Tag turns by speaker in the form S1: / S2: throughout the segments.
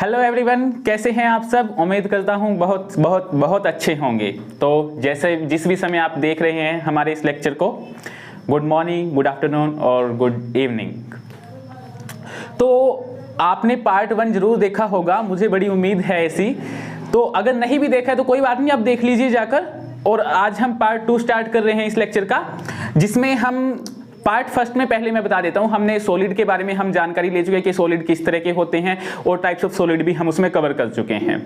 S1: Hello everyone, कैसे हैं आप सब। उम्मीद करता हूं बहुत बहुत बहुत अच्छे होंगे। तो जैसे जिस भी समय आप देख रहे हैं हमारे इस लेक्चर को, गुड मॉर्निंग, गुड आफ्टरनून और गुड इवनिंग। तो आपने पार्ट 1 जरूर देखा होगा, मुझे बड़ी उम्मीद है ऐसी। तो अगर नहीं भी देखा है तो कोई बात नहीं, आप देख लीजिए जाकर। और आज हम पार्ट 2 स्टार्ट कर रहे हैं इस लेक्चर का, जिसमें हम पार्ट फर्स्ट में पहले मैं बता देता हूं, हमने सॉलिड के बारे में हम जानकारी ले चुके हैं कि सॉलिड किस तरह के होते हैं और टाइप्स ऑफ सॉलिड भी हम उसमें कवर कर चुके हैं।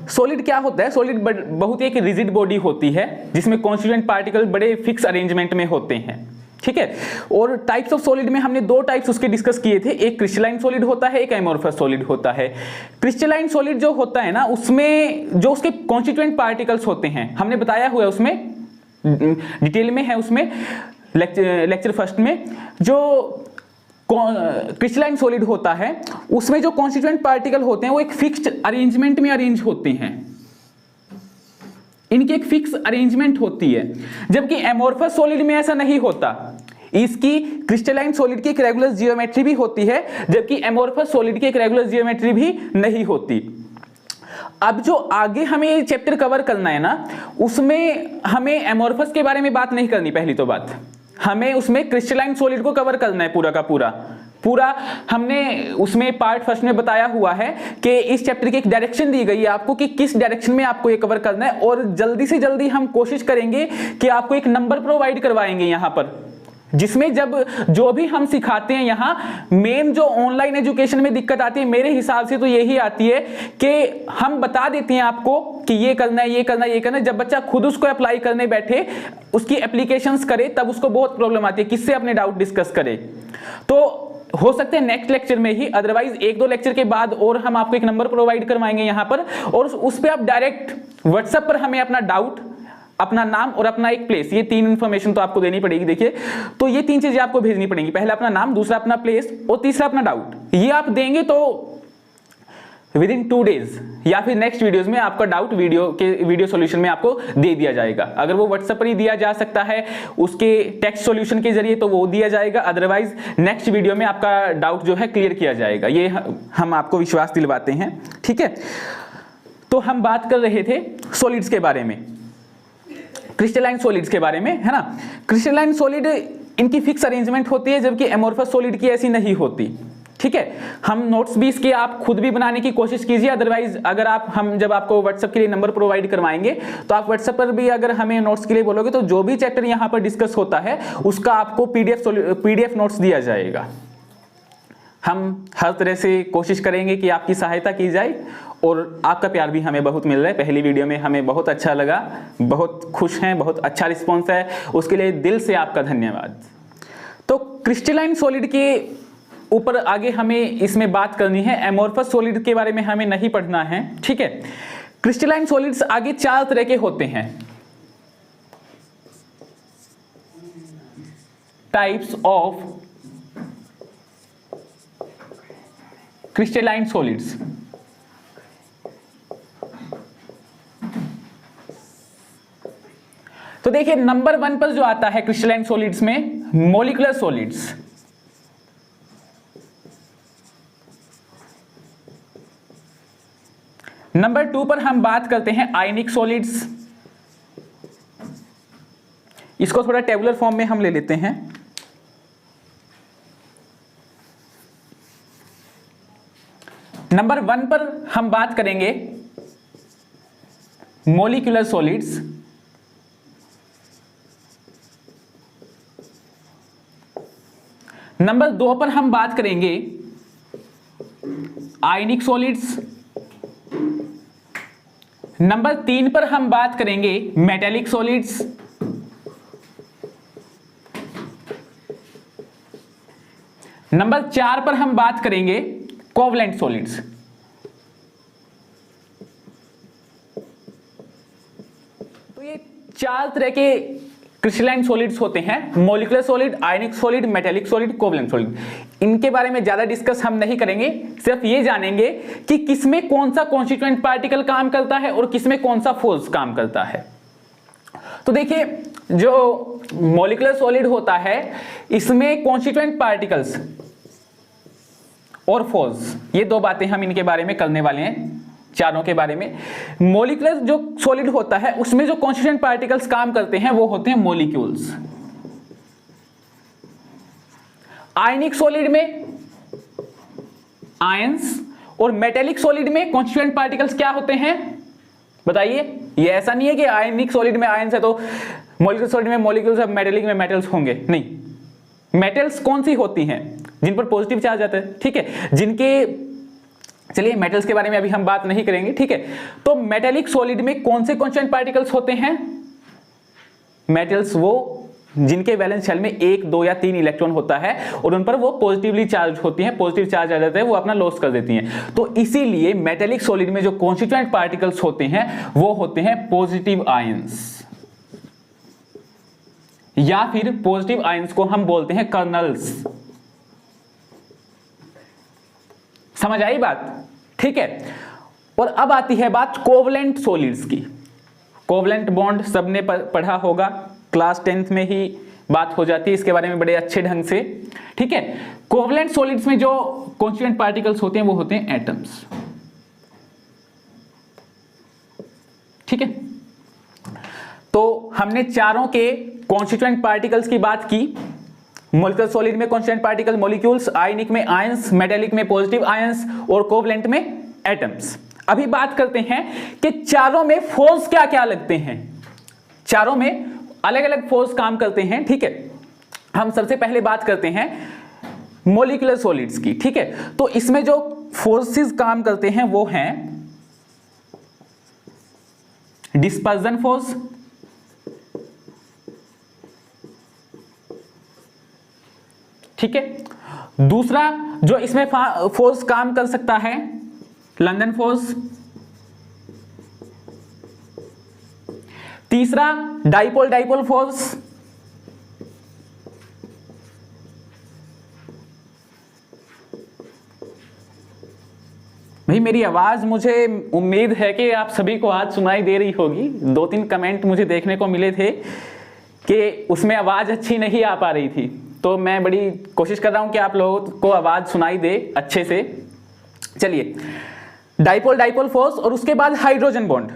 S1: सॉलिड क्या होता है? सॉलिड बहुत ही एक रिजिड बॉडी होती है जिसमें कॉन्स्टिट्यूएंट पार्टिकल बड़े फिक्स अरेंजमेंट में होते हैं, ठीक है। और टाइप्स ऑफ सॉलिड में हमने 2 टाइप्स उसके डिस्कस किए थे, एक क्रिस्टलाइन सॉलिड होता है, एक एमोर्फस सॉलिड होता है। क्रिस्टलाइन सॉलिड जो होता है ना, उसमें जो उसके कॉन्स्टिट्यूएंट पार्टिकल्स होते हैं हमने बताया हुआ है, उसमें डिटेल में है, उसमें लेक्चर फर्स्ट में। जो क्रिस्टलाइन सॉलिड होता है उसमें जो कॉन्स्टिट्यूएंट पार्टिकल होते हैं वो एक फिक्स्ड अरेंजमेंट में अरेंज होते हैं, इनकी एक फिक्स अरेंजमेंट होती है। जबकि एमोर्फस सॉलिड में ऐसा नहीं होता, इसकी क्रिस्टलाइन सॉलिड की एक रेगुलर जियोमेट्री भी होती है, जबकि एमोर्फस सॉलिड की एक रेगुलर जियोमेट्री भी नहीं होती। अब जो आगे हमें ये चैप्टर कवर करना है ना, उसमें हमें एमोर्फस के बारे में बात नहीं करनी। पहली तो बात, हमें उसमें क्रिस्टलाइन सॉलिड को कवर करना है पूरा का पूरा। हमने उसमें पार्ट फर्स्ट में बताया हुआ है कि इस चैप्टर की एक डायरेक्शन दी गई है आपको कि किस डायरेक्शन में आपको ये कवर करना है। और जल्दी से जल्दी हम कोशिश करेंगे कि आपको एक नंबर प्रोवाइड करवाएंगे यहां पर, जिसमें जब जो भी हम सिखाते हैं यहां, मेन जो ऑनलाइन एजुकेशन में दिक्कत आती है मेरे हिसाब से तो यही आती है कि हम बता देते हैं आपको कि ये करना है, ये करना है, ये करना है। जब बच्चा खुद उसको अप्लाई करने बैठे, उसकी एप्लीकेशंस करे, तब उसको बहुत प्रॉब्लम आती है, किससे अपने डाउट डिस्कस करे। तो हो सकते हैं नेक्स्ट लेक्चर में ही, अदरवाइज 1-2 लेक्चर के बाद और हम आपको एक नंबर प्रोवाइड करवाएंगे यहां पर, और उस पर आप डायरेक्ट व्हाट्सएप पर हमें अपना डाउट, अपना नाम और अपना एक प्लेस, ये 3 इंफॉर्मेशन तो आपको देनी पड़ेगी। देखिए, तो ये 3 चीजें आपको भेजनी पड़ेंगी, पहला अपना नाम, दूसरा अपना प्लेस और तीसरा अपना डाउट। ये आप देंगे तो विद इन 2 डेज या फिर नेक्स्ट वीडियोस में आपका डाउट वीडियो सॉल्यूशन में आपको दे दिया जाएगा। अगर वो व्हाट्सएप पर ही दिया जा सकता है उसके टेक्स्ट सॉल्यूशन के जरिए तो वो दिया जाएगा, अदरवाइज नेक्स्ट वीडियो में आपका डाउट जो है क्लियर किया जाएगा। ये हम आपको विश्वास दिलवाते हैं, ठीक है। तो हम बात कर रहे थे सॉलिड्स के बारे में, क्रिस्टलाइन सॉलिड्स के बारे में, है ना। क्रिस्टलाइन सॉलिड इनकी फिक्स अरेंजमेंट होती है, जबकि एमोर्फस सॉलिड की ऐसी नहीं होती, ठीक है। हम नोट्स भी इसके आप खुद भी बनाने की कोशिश कीजिए, अदरवाइज अगर हम जब आपको व्हाट्सएप के लिए नंबर प्रोवाइड करवाएंगे तो आप व्हाट्सएप पर भी अगर हमें नोट्स के लिए बोलोगे तो जो भी चैप्टर यहां पर डिस्कस होता है उसका आपको पीडीएफ नोट्स दिया जाएगा। हम हर तरह से कोशिश करेंगे कि आपकी सहायता की जाए, और आपका प्यार भी हमें बहुत मिल रहा है। पहली वीडियो में हमें बहुत अच्छा लगा, बहुत खुश हैं, बहुत अच्छा रिस्पॉन्स है, उसके लिए दिल से आपका धन्यवाद। तो क्रिस्टलाइन सॉलिड के ऊपर आगे हमें इसमें बात करनी है, एमोर्फस सॉलिड के बारे में हमें नहीं पढ़ना है, ठीक है। क्रिस्टलाइन सॉलिड्स आगे 4 तरह के होते हैं, टाइप्स ऑफ क्रिस्टलाइन सॉलिड्स। तो देखिए, नंबर 1 पर जो आता है क्रिस्टलाइन सॉलिड्स में, मॉलिक्यूलर सॉलिड्स। नंबर 2 पर हम बात करते हैं आयनिक सॉलिड्स। इसको थोड़ा टेबुलर फॉर्म में हम ले लेते हैं। नंबर 1 पर हम बात करेंगे मॉलिक्यूलर सॉलिड्स। नंबर 2 पर हम बात करेंगे आयनिक सॉलिड्स। नंबर 3 पर हम बात करेंगे मेटालिक सॉलिड्स। नंबर 4 पर हम बात करेंगे कोवलेंट सॉलिड्स। तो ये 4 तरह के क्रिस्टलाइन सॉलिड्स होते हैं, मॉलिक्यूलर सॉलिड, आयनिक solid, metallic solid, covalent solid. इनके बारे में ज्यादा डिस्कस हम नहीं करेंगे, सिर्फ ये जानेंगे कि किसमें कौन सा कॉन्स्टिट्यूएंट पार्टिकल काम करता है और किसमें कौन सा फोर्स काम करता है। तो देखिए, जो मॉलिक्यूलर सॉलिड होता है इसमें कॉन्स्टिट्यूएंट पार्टिकल्स और फोर्स, ये दो बातें हम इनके बारे में करने वाले हैं, चारों के बारे में। मॉलिक्यूलर जो सॉलिड होता है उसमें जो कॉन्स्टिट्यूएंट पार्टिकल्स काम करते हैं वो होते हैं मॉलिक्यूल्स। आयनिक सॉलिड में आयंस और मेटेलिक सॉलिड में कॉन्स्टिट्यूएंट पार्टिकल्स क्या होते हैं बताइए। ये ऐसा नहीं है कि आयनिक सॉलिड में आयंस है तो मॉलिक्यूलर सॉलिड में मॉलिक्यूल्स, अब मेटेलिक में मेटल्स होंगे, नहीं। मेटल्स कौन सी होती हैं? जिन पर पॉजिटिव चार्ज आता है, ठीक है, जिनके, चलिए मेटल्स के बारे में अभी हम बात नहीं करेंगे, ठीक है। तो मेटेलिक सॉलिड में कौन से कॉन्स्टिट्यूएंट पार्टिकल्स होते हैं? मेटल्स वो जिनके वैलेंस शेल में 1, 2 या 3 इलेक्ट्रॉन होता है और उन पर वो पॉजिटिवली चार्ज होती हैं, पॉजिटिव चार्ज आ जाता है, वो अपना लॉस कर देती हैं। तो इसीलिए मेटेलिक सॉलिड में जो कॉन्स्टिट्यूएंट पार्टिकल्स होते हैं वो होते हैं पॉजिटिव आयंस, या फिर पॉजिटिव आयंस को हम बोलते हैं कर्नल्स। समझ आई बात? ठीक है। और अब आती है बात कोवलेंट सॉलिड्स की। कोवलेंट बॉन्ड सबने पढ़ा होगा, क्लास 10th में ही बात हो जाती है इसके बारे में बड़े अच्छे ढंग से, ठीक है। कोवलेंट सॉलिड्स में जो कॉन्स्टिट्यूएंट पार्टिकल्स होते हैं वो होते हैं एटम्स, ठीक है। तो हमने चारों के कॉन्स्टिट्यूएंट पार्टिकल्स की बात की। मॉलिक्यूलर सॉलिड में कॉन्स्टिट्यूएंट पार्टिकल मॉलिक्यूल्स, आयनिक में आयंस, मेटेलिक में पॉजिटिव आयंस और कोवलेंट में एटम्स। अभी बात करते हैं कि चारों में फोर्स क्या क्या लगते हैं। चारों में अलग अलग फोर्स काम करते हैं, ठीक है। हम सबसे पहले बात करते हैं मॉलिक्यूलर सॉलिड्स की, ठीक है। तो इसमें जो फोर्सेस काम करते हैं वो हैं डिस्पर्जन फोर्स, ठीक है। दूसरा जो इसमें फोर्स काम कर सकता है लंदन फोर्स। तीसरा डाइपोल डाइपोल फोर्स। भाई मेरी आवाज, मुझे उम्मीद है कि आप सभी को आज सुनाई दे रही होगी। 2-3 कमेंट मुझे देखने को मिले थे कि उसमें आवाज अच्छी नहीं आ पा रही थी, तो मैं बड़ी कोशिश कर रहा हूं कि आप लोगों को आवाज सुनाई दे अच्छे से। चलिए, डाइपोल डाइपोल फोर्स और उसके बाद हाइड्रोजन बॉन्ड।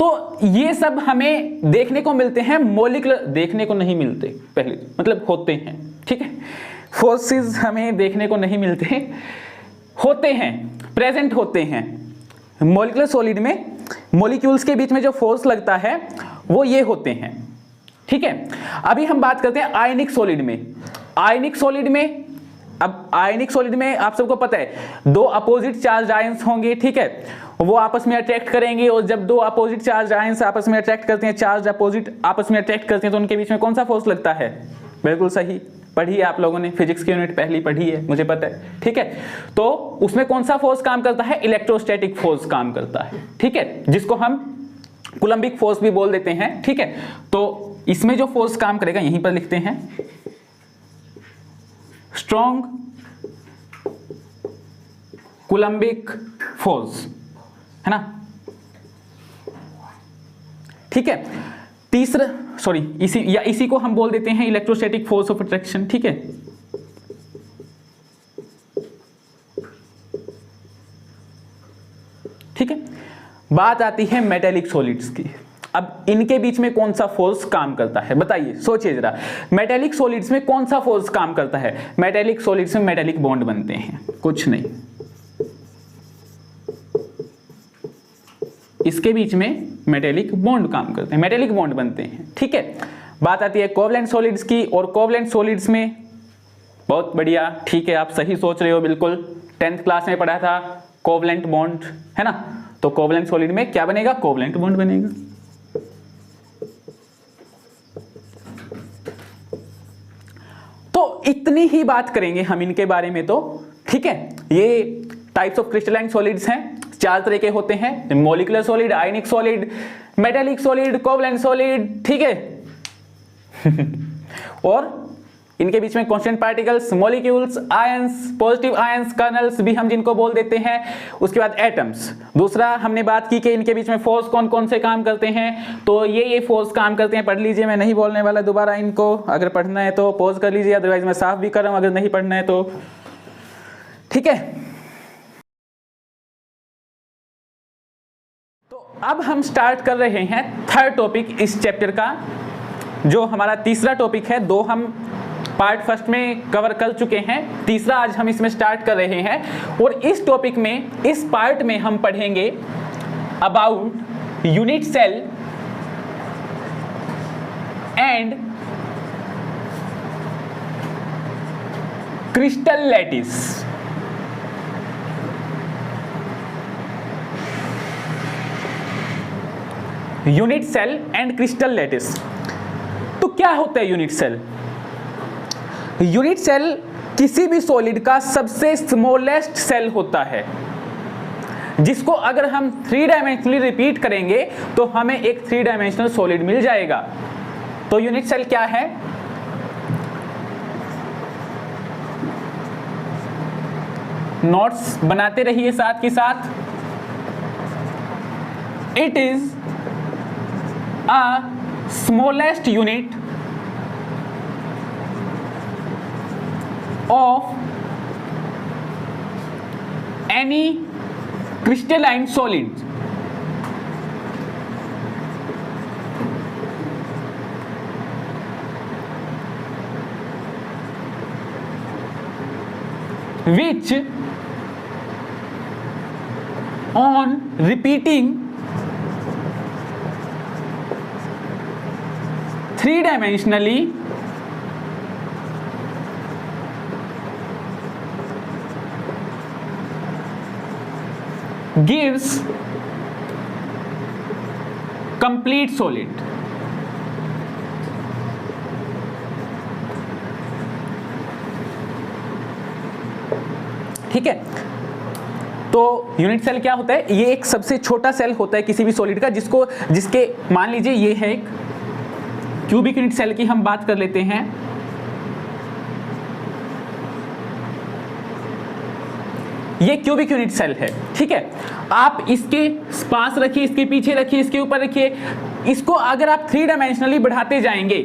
S1: तो ये सब हमें देखने को मिलते हैं मॉलिक्यूलर, देखने को नहीं मिलते पहले, मतलब होते हैं, ठीक है। फोर्सेस हमें देखने को नहीं मिलते, होते हैं, प्रेजेंट होते हैं। मॉलिक्यूलर सॉलिड में मॉलिक्यूल्स के बीच में जो फोर्स लगता है वो ये होते हैं, ठीक है। अभी हम बात करते हैं आयनिक सॉलिड में। आयनिक सॉलिड में, अब आयनिक सॉलिड में आप सबको पता है 2 अपोजिट चार्ज आयंस होंगे, ठीक है। वो आपस में अट्रैक्ट करेंगे और जब 2 अपोजिट चार्ज आयंस आपस में अट्रैक्ट करते हैं, चार्ज अपोजिट आपस में अट्रैक्ट करते हैं, तो उनके बीच में कौन सा फोर्स लगता है? बिल्कुल सही, पढ़ी है आप लोगों ने, फिजिक्स की यूनिट पहली पढ़ी है, मुझे पता है, ठीक है। तो उसमें कौन सा फोर्स काम करता है? इलेक्ट्रोस्टैटिक फोर्स काम करता है, ठीक है, जिसको हम कूलम्बिक फोर्स भी बोल देते हैं, ठीक है। तो इसमें जो फोर्स काम करेगा, यहीं पर लिखते हैं, स्ट्रॉन्ग कूलम्बिक फोर्स, है ना, ठीक है। तीसरा, सॉरी, इसी को हम बोल देते हैं इलेक्ट्रोस्टैटिक फोर्स ऑफ अट्रैक्शन, ठीक है। ठीक है, बात आती है मेटेलिक सॉलिड्स की। अब इनके बीच में कौन सा फोर्स काम करता है बताइए, सोचिए जरा। मेटेलिक सॉलिड्स में कौन सा फोर्स काम करता है? मेटेलिक सॉलिड्स में मेटेलिक बॉन्ड बनते हैं, कुछ नहीं। इसके बीच में मेटेलिक बॉन्ड काम करते हैं, मेटेलिक बॉन्ड बनते हैं, ठीक है। बात आती है कोवलेंट सॉलिड्स की, और कोवलेंट सॉलिड्स में बहुत बढ़िया, ठीक है, आप सही सोच रहे हो, बिल्कुल 10th क्लास में पढ़ा था कोवलेंट बॉन्ड, है ना। तो कोवलेंट सॉलिड में क्या बनेगा? कोवलेंट बॉन्ड बनेगा। तो इतनी ही बात करेंगे हम इनके बारे में, तो ठीक है। ये टाइप्स ऑफ क्रिस्टलाइन सॉलिड्स हैं, 4 तरह के होते हैं, मॉलिक्यूलर सॉलिड, आयनिक solid, metallic solid, covalent solid, ठीक है। और इनके बीच में constant particles, molecules, ions, positive ions, colonel's भी हम जिनको बोल देते हैं। उसके बाद एटम्स। दूसरा हमने बात की कि इनके बीच में फोर्स कौन कौन से काम करते हैं, तो ये फोर्स काम करते हैं, पढ़ लीजिए, मैं नहीं बोलने वाला दोबारा इनको, अगर पढ़ना है तो पॉज कर लीजिए, अदरवाइज मैं साफ भी कर रहा हूं अगर नहीं पढ़ना है तो, ठीक है। तो अब हम स्टार्ट कर रहे हैं थर्ड टॉपिक इस चैप्टर का, जो हमारा तीसरा टॉपिक है। दो हम पार्ट फर्स्ट में कवर कर चुके हैं, तीसरा आज हम इसमें स्टार्ट कर रहे हैं। और इस टॉपिक में, इस पार्ट में हम पढ़ेंगे about unit cell and crystal lattice. Unit cell and crystal lattice. तो क्या होता है यूनिट सेल? यूनिट सेल किसी भी सॉलिड का सबसे स्मॉलेस्ट सेल होता है, जिसको अगर हम 3 डायमेंशनली रिपीट करेंगे तो हमें एक 3 डायमेंशनल सॉलिड मिल जाएगा। तो यूनिट सेल क्या है? नोट्स बनाते रहिए साथ के साथ। It is a smallest unit of any crystalline solid which on repeating 3-dimensionally gives complete solid। ठीक है, तो यूनिट सेल क्या होता है? ये एक सबसे छोटा सेल होता है किसी भी सॉलिड का, जिसके मान लीजिए ये है एक क्यूबिक यूनिट सेल की हम बात कर लेते हैं। ये क्यूबिक यूनिट सेल है, ठीक है। आप इसके पास रखिए, इसके पीछे रखिए, इसके ऊपर रखिए, इसको अगर आप 3 डायमेंशनली बढ़ाते जाएंगे,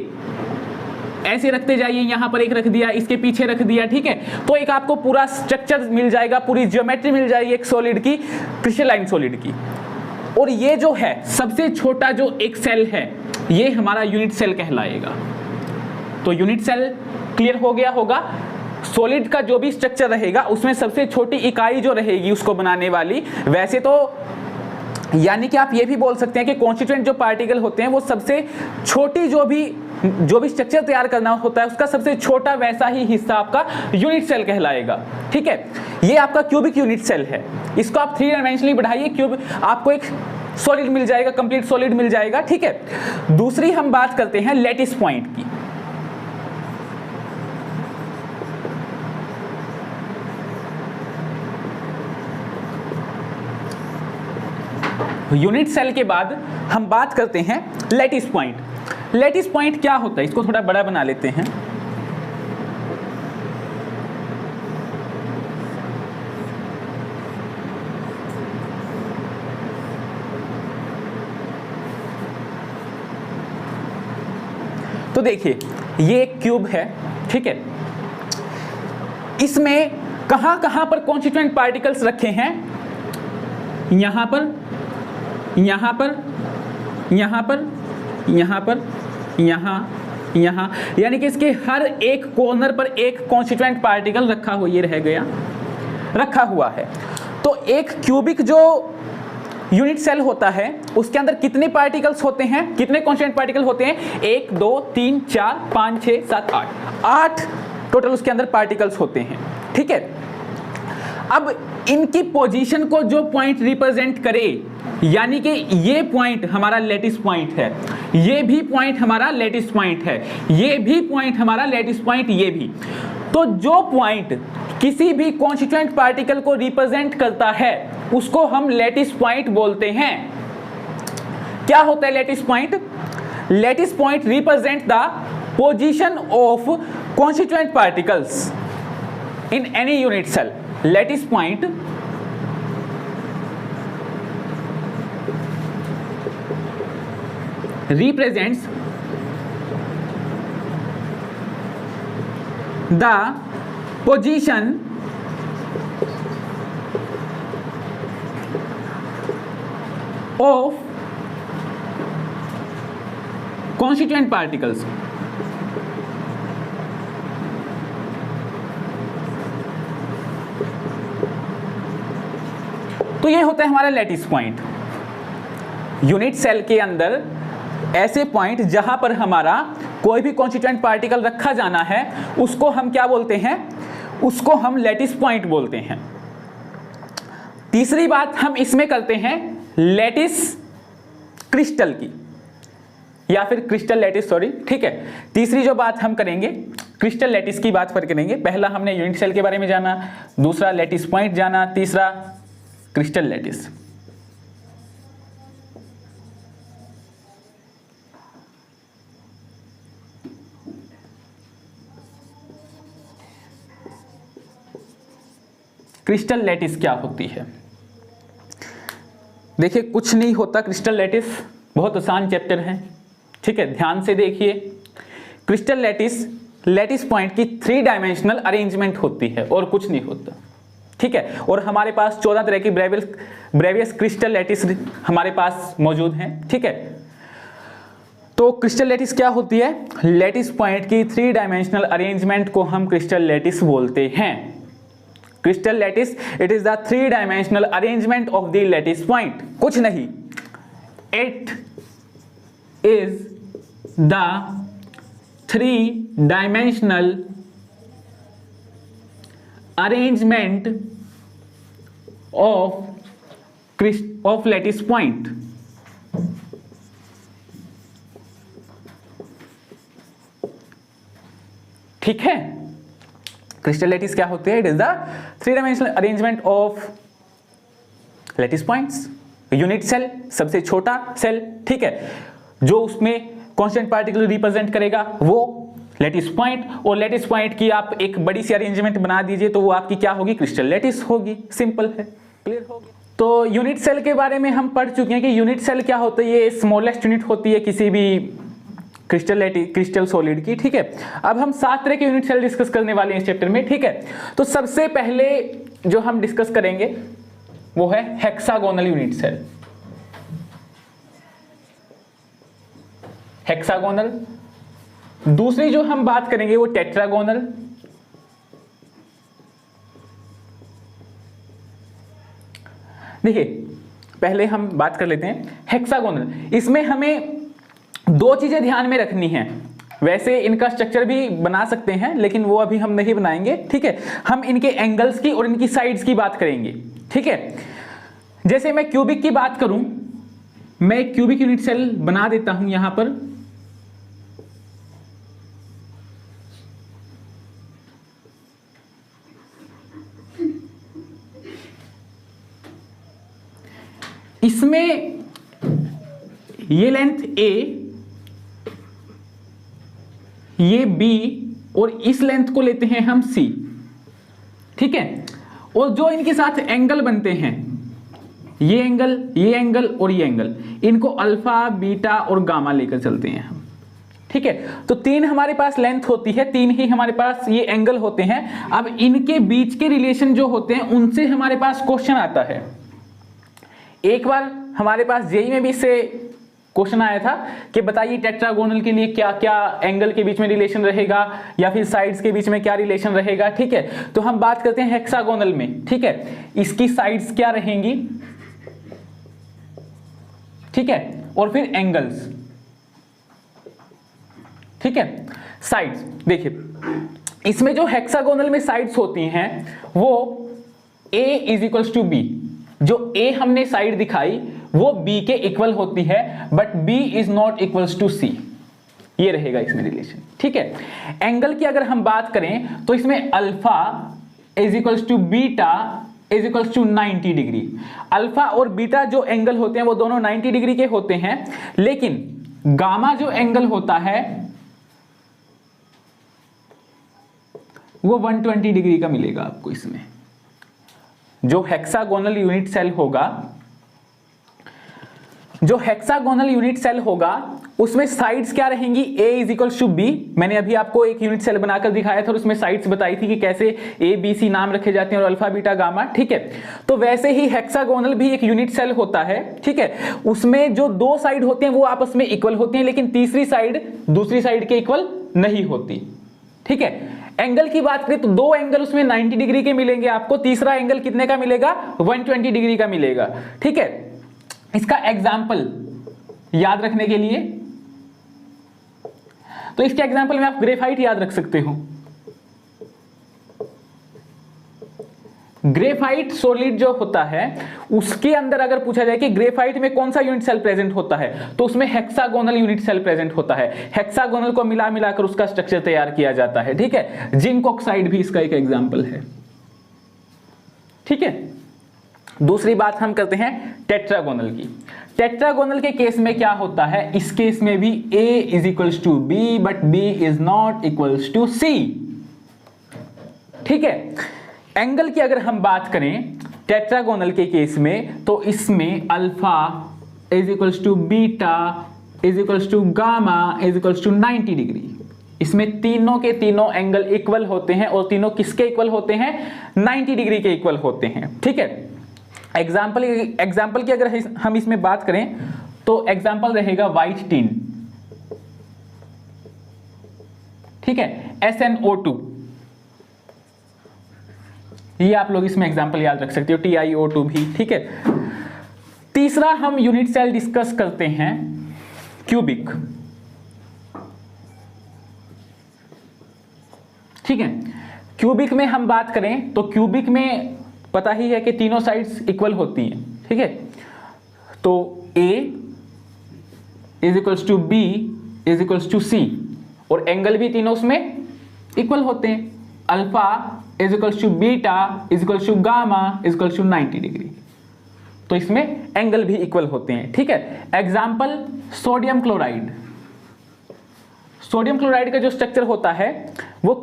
S1: ऐसे रखते जाइए, यहां पर एक रख दिया, इसके पीछे रख दिया, ठीक है, तो एक आपको पूरा स्ट्रक्चर मिल जाएगा, पूरी ज्योमेट्री मिल जाएगी एक सॉलिड की, क्रिस्टलाइन सॉलिड की। और ये जो है सबसे छोटा जो एक सेल है, ये हमारा यूनिट सेल कहलाएगा। तो यूनिट सेल क्लियर हो गया होगा। सॉलिड का जो भी स्ट्रक्चर रहेगा उसमें सबसे छोटी इकाई जो रहेगी उसको बनाने वाली, वैसे तो यानी कि आप ये भी बोल सकते हैं कि कॉन्स्टिट्यूएंट जो पार्टिकल होते हैं वो सबसे छोटी जो भी स्ट्रक्चर तैयार करना होता है उसका सबसे छोटा वैसा ही हिस्सा आपका यूनिट सेल कहलाएगा। ठीक है, ये आपका क्यूबिक यूनिट सेल है। इसको आप 3 डायमेंशनली बढ़ाइए, क्यूब आपको एक सॉलिड मिल जाएगा, कंप्लीट सॉलिड मिल जाएगा। ठीक है, दूसरी हम बात करते हैं लैटिस पॉइंट की। यूनिट सेल के बाद हम बात करते हैं लैटिस पॉइंट। लैटिस पॉइंट क्या होता है, इसको थोड़ा बड़ा बना लेते हैं। तो देखिए ये एक क्यूब है, ठीक है, इसमें कहां कहां पर कॉन्स्टिट्यूएंट पार्टिकल्स रखे हैं, यहां पर, यहां पर, यहां पर, यहां पर, यहां, यहां, यानी कि इसके हर एक कॉर्नर पर एक कॉन्स्टिट्यूएंट पार्टिकल रखा हुआ, ये रह गया, रखा हुआ है। तो एक क्यूबिक जो यूनिट सेल होता है उसके अंदर कितने पार्टिकल्स होते हैं, कितने कॉन्स्टिट्यूएंट पार्टिकल होते हैं? 1 2 3 4 5 6 7 8 टोटल उसके अंदर पार्टिकल्स होते हैं। ठीक है, अब इनकी पोजीशन को जो पॉइंट रिप्रेजेंट करे, यानी कि ये पॉइंट हमारा लैटिस पॉइंट है, ये भी पॉइंट हमारा लैटिस पॉइंट है, ये भी पॉइंट हमारा लैटिस पॉइंट, ये भी। तो जो पॉइंट किसी भी कॉन्स्टिट्यूएंट पार्टिकल को रिप्रेजेंट करता है उसको हम लैटिस पॉइंट बोलते हैं। क्या होता है lattice point? Lattice point represent the position of constituent particles in any unit cell, lattice point represents the position of constituent particles. तो ये होता है हमारा लैटिस पॉइंट। यूनिट सेल के अंदर ऐसे पॉइंट जहां पर हमारा कोई भी कॉन्स्टिट्यूएंट पार्टिकल रखा जाना है उसको हम क्या बोलते हैं, उसको हम लैटिस पॉइंट बोलते हैं। तीसरी बात हम इसमें करते हैं लैटिस क्रिस्टल की, या फिर क्रिस्टल लैटिस, सॉरी, ठीक है। तीसरी जो बात हम करेंगे क्रिस्टल लैटिस की बात पर करेंगे। पहला हमने यूनिट सेल के बारे में जाना, दूसरा लैटिस पॉइंट जाना, तीसरा क्रिस्टल लैटिस। क्रिस्टल लैटिस क्या होती है? देखिए कुछ नहीं होता क्रिस्टल लैटिस, बहुत आसान चैप्टर है, ठीक है, ध्यान से देखिए। क्रिस्टल लैटिस लैटिस पॉइंट की 3 डायमेंशनल अरेंजमेंट होती है और कुछ नहीं होता, ठीक है। और हमारे पास 14 तरह की ब्रेवियस क्रिस्टल लैटिस हमारे पास मौजूद हैं, ठीक है। तो क्रिस्टल लैटिस क्या होती है? लैटिस पॉइंट की 3 डायमेंशनल अरेंजमेंट को हम क्रिस्टल लैटिस बोलते हैं। Crystal lattice, it is the 3 dimensional arrangement of the lattice point, कुछ नहीं, it is the 3 dimensional arrangement of lattice point। ठीक है, क्रिस्टल लैटिस क्या होती है? It is the 3 dimensional arrangement of lattice points. Unit cell सबसे छोटा cell, ठीक है, जो उसमें कांस्टेंट पार्टिकल रिप्रेजेंट करेगा वो लैटिस पॉइंट, और लैटिस पॉइंट की आप एक बड़ी सी अरेंजमेंट बना दीजिए तो वो आपकी क्या होगी? क्रिस्टल लैटिस होगी। सिंपल है, क्लियर होगी। तो यूनिट सेल के बारे में हम पढ़ चुके हैं कि यूनिट सेल क्या होता है, ये स्मॉलेस्ट यूनिट होती है किसी भी क्रिस्टल सॉलिड की, ठीक है। अब हम 7 तरह के यूनिट सेल डिस्कस करने वाले हैं इस चैप्टर में, ठीक है। तो सबसे पहले जो हम डिस्कस करेंगे वो है हेक्सागोनल यूनिट सेल। हेक्सागोनल। दूसरी जो हम बात करेंगे वो टेट्रागोनल। देखिए पहले हम बात कर लेते हैं हेक्सागोनल। इसमें हमें 2 चीजें ध्यान में रखनी हैं। वैसे इनका स्ट्रक्चर भी बना सकते हैं लेकिन वो अभी हम नहीं बनाएंगे, ठीक है। हम इनके एंगल्स की और इनकी साइड्स की बात करेंगे, ठीक है। जैसे मैं क्यूबिक की बात करूं, मैं क्यूबिक यूनिट सेल बना देता हूं यहां पर। इसमें ये लेंथ A, ये B और इस लेंथ को लेते हैं हम C, ठीक है। और जो इनके साथ एंगल बनते हैं, ये एंगल और ये एंगल, इनको अल्फा, बीटा और गामा लेकर चलते हैं हम, ठीक है। तो 3 हमारे पास लेंथ होती है, 3 ही हमारे पास ये एंगल होते हैं। अब इनके बीच के रिलेशन जो होते हैं उनसे हमारे पास क्वेश्चन आता है। एक बार हमारे पास जेईई में भी इससे क्वेश्चन आया था कि बताइए टेट्रागोनल के लिए क्या क्या एंगल के बीच में रिलेशन रहेगा या फिर साइड्स के बीच में क्या रिलेशन रहेगा, ठीक है। तो हम बात करते हैं हेक्सागोनल में, ठीक है। इसकी साइड्स क्या रहेंगी, ठीक है, और फिर एंगल्स, ठीक है। साइड्स देखिए, इसमें जो हेक्सागोनल में साइड्स होती हैं वो A is equals to B. जो A हमने साइड दिखाई वो B के इक्वल होती है, but B is not equals to C। ये रहेगा इसमें रिलेशन, ठीक है। एंगल की अगर हम बात करें तो इसमें alpha is equals to beta is equals to 90 degree. Alpha और बीटा जो एंगल होते हैं वो दोनों 90 डिग्री के होते हैं, लेकिन गामा जो एंगल होता है वो 120 डिग्री का मिलेगा आपको। इसमें जो हेक्सागोनल यूनिट सेल होगा, जो हेक्सागोनल यूनिट सेल होगा उसमें साइड्स क्या रहेंगी, A is equal to B. मैंने अभी आपको एक यूनिट सेल बनाकर दिखाया था और उसमें साइड्स बताई थी कि कैसे A B C नाम रखे जाते हैं और अल्फा बीटा गामा, ठीक है। तो वैसे ही हेक्सागोनल भी एक यूनिट सेल होता है, ठीक है। उसमें जो दो साइड होते हैं वो आपस में इक्वल होती हैं, लेकिन तीसरी साइड दूसरी साइड के इक्वल नहीं होती, ठीक है। एंगल की बात करें तो दो एंगल उसमें 90 डिग्री के मिलेंगे आपको, तीसरा एंगल कितने का मिलेगा, 120 डिग्री का मिलेगा, ठीक है। इसका एग्जाम्पल याद रखने के लिए, तो इसके एग्जाम्पल में आप ग्रेफाइट याद रख सकते हो। ग्रेफाइट सॉलिड जो होता है उसके अंदर अगर पूछा जाए कि ग्रेफाइट में कौन सा यूनिट सेल प्रेजेंट होता है, तो उसमें हेक्सागोनल यूनिट सेल प्रेजेंट होता है। हेक्सागोनल को मिला मिलाकर उसका स्ट्रक्चर तैयार किया जाता है, ठीक है। जिंक ऑक्साइड भी इसका एक एग्जाम्पल है, ठीक है। दूसरी बात हम करते हैं टेट्रागोनल की। टेट्रागोनल के केस में क्या होता है, इस केस में भी A is equals to B but B is not equals to C, ठीक है। एंगल की अगर हम बात करें टेट्रागोनल के केस में, तो इसमें alpha is equals to beta is equals to gamma is equals to 90 degree. इसमें तीनों के तीनों एंगल इक्वल होते हैं और तीनों किसके इक्वल होते हैं, 90 डिग्री के इक्वल होते हैं, ठीक है। एग्जाम्पल की अगर हम इसमें बात करें तो एग्जाम्पल रहेगा व्हाइट टिन, ठीक है, SnO2, ये आप लोग इसमें एग्जाम्पल याद रख सकते हो, TiO2 भी, ठीक है। तीसरा हम यूनिट सेल डिस्कस करते हैं क्यूबिक, ठीक है। क्यूबिक में हम बात करें तो क्यूबिक में पता ही है कि तीनों साइड्स इक्वल होती हैं, ठीक है। तो A is equals to B is equals to C और एंगल भी तीनों उसमें इक्वल होते हैं। Alpha is equals to beta is equals to gamma is equals to 90 degree, तो इसमें एंगल भी इक्वल होते हैं, ठीक है। Example sodium chloride. Sodium chloride का जो स्ट्रक्चर होता है वो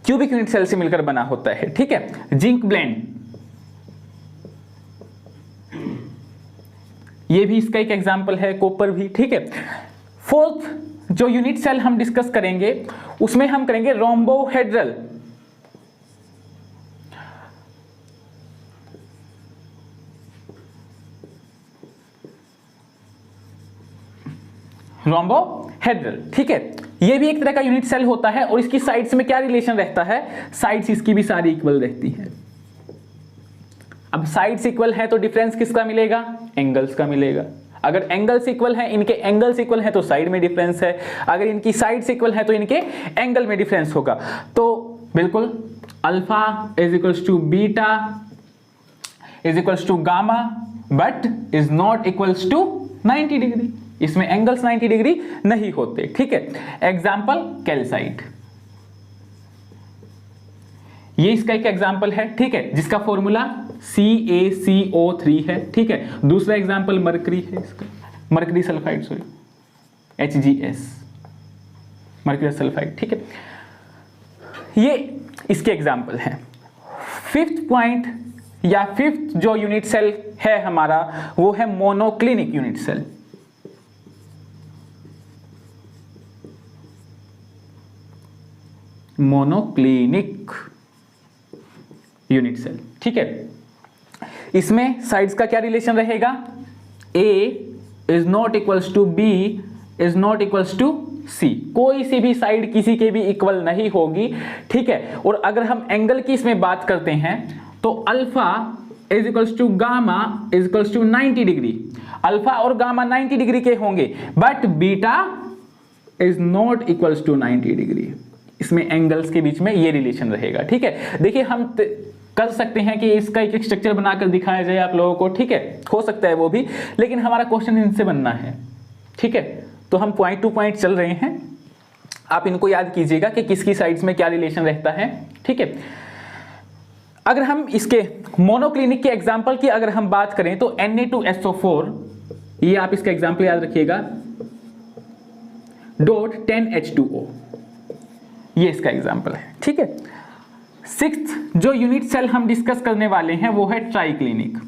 S1: क्यूबिक यूनिट सेल से मिलकर बना होता है, ठीक है। जिंक ब्लेंड, ये भी इसका एक एग्जाम्पल है, कॉपर भी, ठीक है। फोर्थ जो यूनिट सेल हम डिस्कस करेंगे उसमें हम करेंगे रोम्बोहेड्रल। रोम्बोहेड्रल, ठीक है। ये भी एक तरह का यूनिट सेल होता है और इसकी साइड्स में क्या रिलेशन रहता है, साइड्स इसकी भी सारी इक्वल रहती है। अब साइड्स इक्वल है तो डिफरेंस किसका मिलेगा, एंगल्स का मिलेगा। अगर एंगल्स इक्वल है, इनके एंगल्स इक्वल है तो साइड में डिफरेंस है, अगर इनकी साइड्स इक्वल है तो इनके एंगल में डिफरेंस होगा। तो बिल्कुल alpha is equals to beta is equals to gamma but is not equals to 90 degree, इसमें एंगल्स 90 डिग्री नहीं होते, ठीक है। एग्जाम्पल कैल्साइट, ये इसका एक एग्जाम्पल है, ठीक है, जिसका फॉर्मूला CaCO3 है, ठीक है। दूसरा एग्जाम्पल मरकरी है, इसका mercury sulphide, sorry HgS, mercury sulphide, ठीक है। ये इसके एग्जाम्पल हैं। फिफ्थ पॉइंट या फिफ्थ जो यूनिट सेल है हमारा वो है monoclinic unit cell. Monoclinic unit cell, ठीक है। इसमें साइड्स का क्या रिलेशन रहेगा, A is not equals to B is not equals to C, कोई सी भी साइड किसी के भी इक्वल नहीं होगी, ठीक है। और अगर हम एंगल की इसमें बात करते हैं तो alpha is equals to gamma is equals to 90 degree, alpha और गामा 90 डिग्री के होंगे but beta is not equals to 90 degree, इसमें एंगल्स के बीच में ये रिलेशन रहेगा, ठीक है। देखिए हम कर सकते हैं कि इसका एक स्ट्रक्चर बनाकर दिखाया जाए आप लोगों को, ठीक है, हो सकता है वो भी, लेकिन हमारा क्वेश्चन इनसे बनना है, ठीक है। तो हम पॉइंट टू पॉइंट चल रहे हैं, आप इनको याद कीजिएगा कि किसकी साइड्स में क्या रिलेशन रहता है, ठीक है। अगर हम इसके मोनोक्लिनिक के एग्जाम्पल की अगर हम बात करें तो Na2SO4, ये आप इसका एग्जाम्पल याद रखिएगा, डॉट 10H2O, ये इसका एग्जाम्पल है, ठीक है। सिक्स्थ जो यूनिट सेल हम डिस्कस करने वाले हैं वो है triclinic.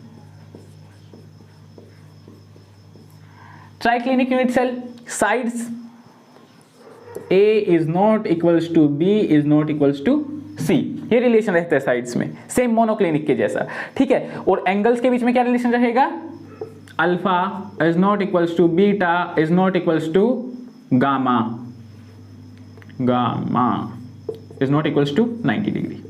S1: Triclinic unit cell, sides A is not equals to B is not equals to C, ये रिलेशन रहता है साइड्स में, सेम मोनोक्लिनिक के जैसा, ठीक है। और एंगल्स के बीच में क्या रिलेशन रहेगा, alpha is not equals to beta is not equals to gamma, gamma is not equals to 90 degree.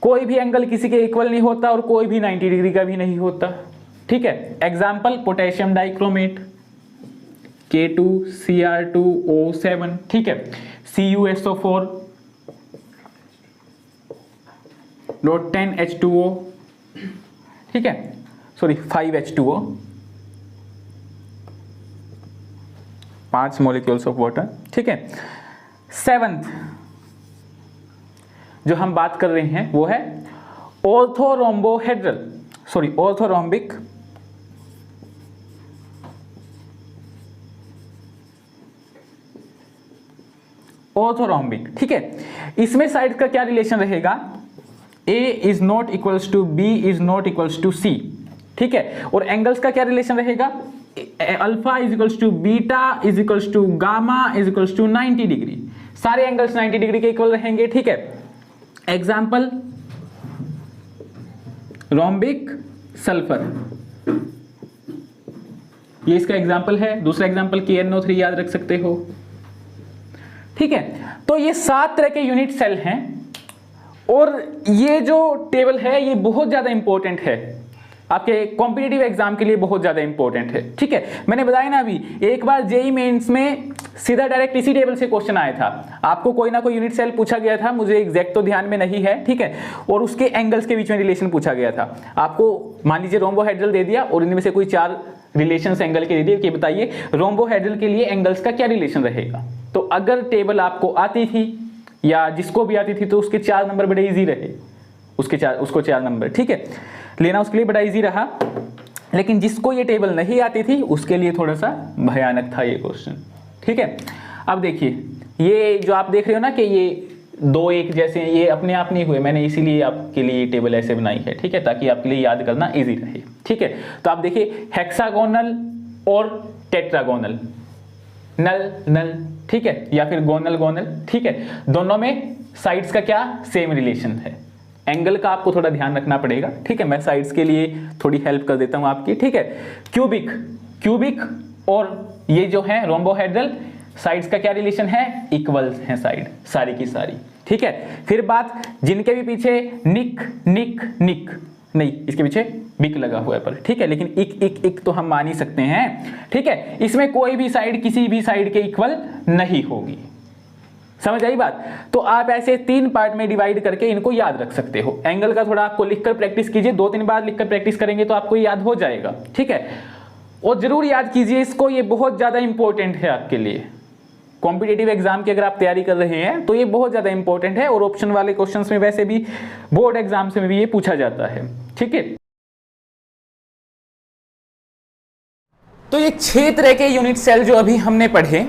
S1: कोई भी एंगल किसी के इक्वल नहीं होता और कोई भी 90 डिग्री का भी नहीं होता, ठीक है। एग्जाम्पल पोटेशियम डाइक्रोमेट K2Cr2O7, ठीक है। CuSO4 10H2O, ठीक है, sorry 5H2O, 5 molecules of water, ठीक है। सेवंथ जो हम बात कर रहे हैं वो है ऑर्थोरोम्बिक ऑर्थोरोम्बिक, ठीक है। इसमें साइड का क्या रिलेशन रहेगा, A is not equals to B is not equals to C, ठीक है। और एंगल्स का क्या रिलेशन रहेगा, alpha is equals to beta is equals to gamma is equals to 90 degree, सारे एंगल्स 90 डिग्री के इक्वल रहेंगे, ठीक है। एग्जाम्पल रोम्बिक सल्फर, ये इसका एग्जाम्पल है। दूसरा एग्जाम्पल KNO3 याद रख सकते हो, ठीक है। तो ये 7 तरह के यूनिट सेल हैं और ये जो टेबल है ये बहुत ज्यादा इंपॉर्टेंट है, आपके कॉम्पिटिटिव एग्जाम के लिए बहुत ज्यादा इंपॉर्टेंट है, ठीक है। मैंने बताया ना अभी, एक बार जेईई मेंस में सीधा डायरेक्ट इसी टेबल से क्वेश्चन आया था, आपको कोई ना कोई यूनिट सेल पूछा गया था, मुझे एग्जैक्ट तो ध्यान में नहीं है, ठीक है। और उसके एंगल्स के बीच में रिलेशन पूछा गया था, आपको मान लीजिए रोम्बोहेड्रल दे दिया और इनमें से कोई 4 रिलेशंस एंगल के दे दिए कि बताइए रोम्बोहेड्रल के लिए एंगल्स का क्या रिलेशन रहेगा। तो अगर टेबल आपको आती थी या जिसको भी आती थी तो उसके 4 नंबर बड़े इजी रहे, उसको 4 नंबर, ठीक है, लेना उसके लिए बड़ा इजी रहा। लेकिन जिसको ये टेबल नहीं आती थी उसके लिए थोड़ा सा भयानक था ये क्वेश्चन, ठीक है। अब देखिए ये जो आप देख रहे हो ना कि ये 2 1 जैसे हैं, ये अपने आप नहीं हुए, मैंने इसीलिए आपके लिए टेबल ऐसे बनाई है, ठीक है, ताकि आपके लिए याद करना इजी रहे, ठीक है। तो आप देखिए हेक्सागोनल और टेट्रागोनल, नल नल, ठीक है, या फिर गोनल गोनल, ठीक है, दोनों में साइड्स का क्या सेम रिलेशन है। एंगल का आपको थोड़ा ध्यान रखना पड़ेगा, ठीक है, मैं साइड्स के लिए थोड़ी हेल्प कर देता हूं आपकी, ठीक है। क्यूबिक और ये जो है रोम्बोहेड्रल, साइड्स का क्या रिलेशन है, इक्वल है साइड सारी की सारी, ठीक है। फिर बात जिनके भी पीछे निक नहीं, इसके पीछे बिक लगा हुआ है पर, ठीक है, लेकिन इक तो हम मान ही सकते हैं, ठीक है। इसमें कोई भी साइड किसी भी साइड के इक्वल नहीं होगी, समझ आई बात। तो आप ऐसे 3 पार्ट में डिवाइड करके इनको याद रख सकते हो। एंगल का थोड़ा आपको लिखकर प्रैक्टिस कीजिए, 2-3 बार लिखकर प्रैक्टिस करेंगे तो आपको याद हो जाएगा, ठीक है। और जरूर याद कीजिए इसको, ये बहुत ज्यादा इंपॉर्टेंट है आपके लिए। कॉम्पिटिटिव एग्जाम की अगर आप तैयारी कर रहे हैं तो ये बहुत ज्यादा इंपॉर्टेंट है, और ऑप्शन वाले क्वेश्चंस में वैसे भी बोर्ड एग्जाम्स में भी ये पूछा जाता है, ठीक है। तो ये 6 तरह के यूनिट सेल जो अभी हमने पढ़े,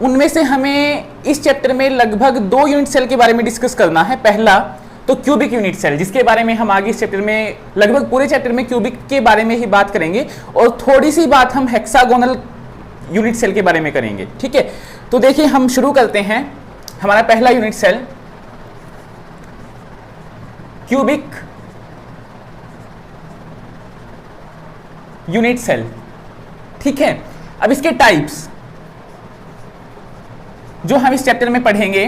S1: उनमें से हमें इस चैप्टर में लगभग 2 यूनिट सेल के बारे में डिस्कस करना है। पहला तो क्यूबिक यूनिट सेल, जिसके बारे में हम आगे इस चैप्टर में लगभग पूरे चैप्टर में क्यूबिक के बारे में ही बात करेंगे, और थोड़ी सी बात हम हेक्सागोनल यूनिट सेल के बारे में करेंगे, ठीक है। तो देखिए हम शुरू करते हैं। हमारा पहला unit cell cubic unit cell, ठीक है। अब इसके टाइप्स जो हम इस चैप्टर में पढ़ेंगे,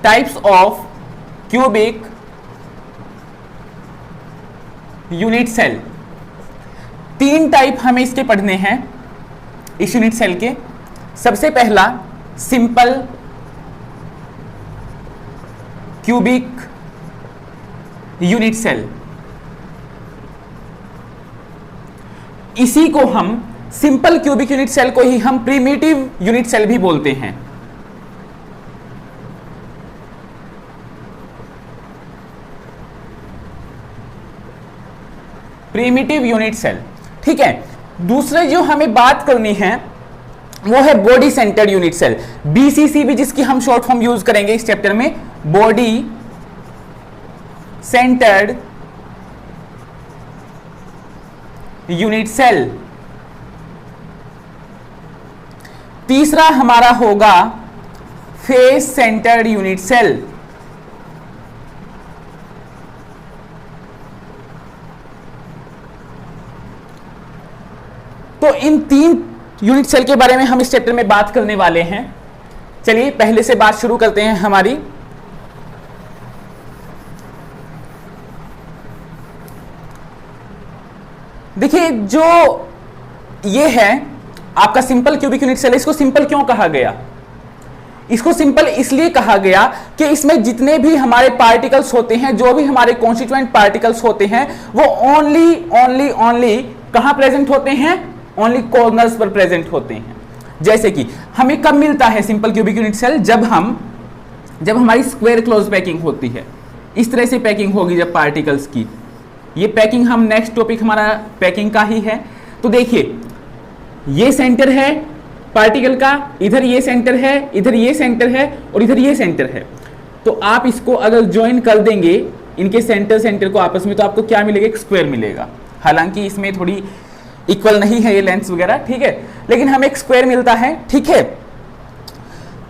S1: types of cubic unit cell, 3 type हमें इसके पढ़ने हैं इस यूनिट सेल के। सबसे पहला सिंपल क्यूबिक यूनिट सेल, इसी को हम सिंपल क्यूबिक यूनिट सेल को ही हम प्रिमिटिव यूनिट सेल भी बोलते हैं। प्रिमिटिव यूनिट सेल, ठीक है। दूसरे जो हमें बात करनी है वो है body centred unit cell, BCC भी जिसकी हम शॉर्ट फॉर्म यूज करेंगे इस चैप्टर में, बॉडी सेंटर्ड यूनिट सेल। तीसरा हमारा होगा फेस सेंटर्ड यूनिट सेल। तो इन 3 यूनिट सेल के बारे में हम इस चैप्टर में बात करने वाले हैं। चलिए पहले से बात शुरू करते हैं हमारी। देखिए जो ये है आपका सिंपल क्यूबिक यूनिट सेल, इसको सिंपल क्यों कहा गया? इसको सिंपल इसलिए कहा गया कि इसमें जितने भी हमारे पार्टिकल्स होते हैं, जो भी हमारे कॉन्स्टिट्यूएंट पार्टिकल्स होते हैं, वो ओनली कहां प्रेजेंट होते हैं? ओनली कॉर्नर्स पर प्रेजेंट होते हैं। जैसे कि हमें कब मिलता है सिंपल क्यूबिक यूनिट सेल? जब हमारी स्क्वायर क्लोज पैकिंग होती है। इस तरह से पैकिंग होगी जब पार्टिकल्स की। ये पैकिंग हम नेक्स्ट टॉपिक हमारा पैकिंग का ही है। तो देखिए ये सेंटर है पार्टिकल का, इधर ये सेंटर है, इधर ये सेंटर है और इधर ये सेंटर है। तो आप इसको अगर ज्वाइन कर देंगे इनके सेंटर को आपस में, तो आपको क्या मिलेगा? एक स्क्वायर मिलेगा। हालांकि इसमें थोड़ी इक्वल नहीं है ये लेंथ वगैरह, ठीक है, लेकिन हमें एक स्क्वायर मिलता है, ठीक है।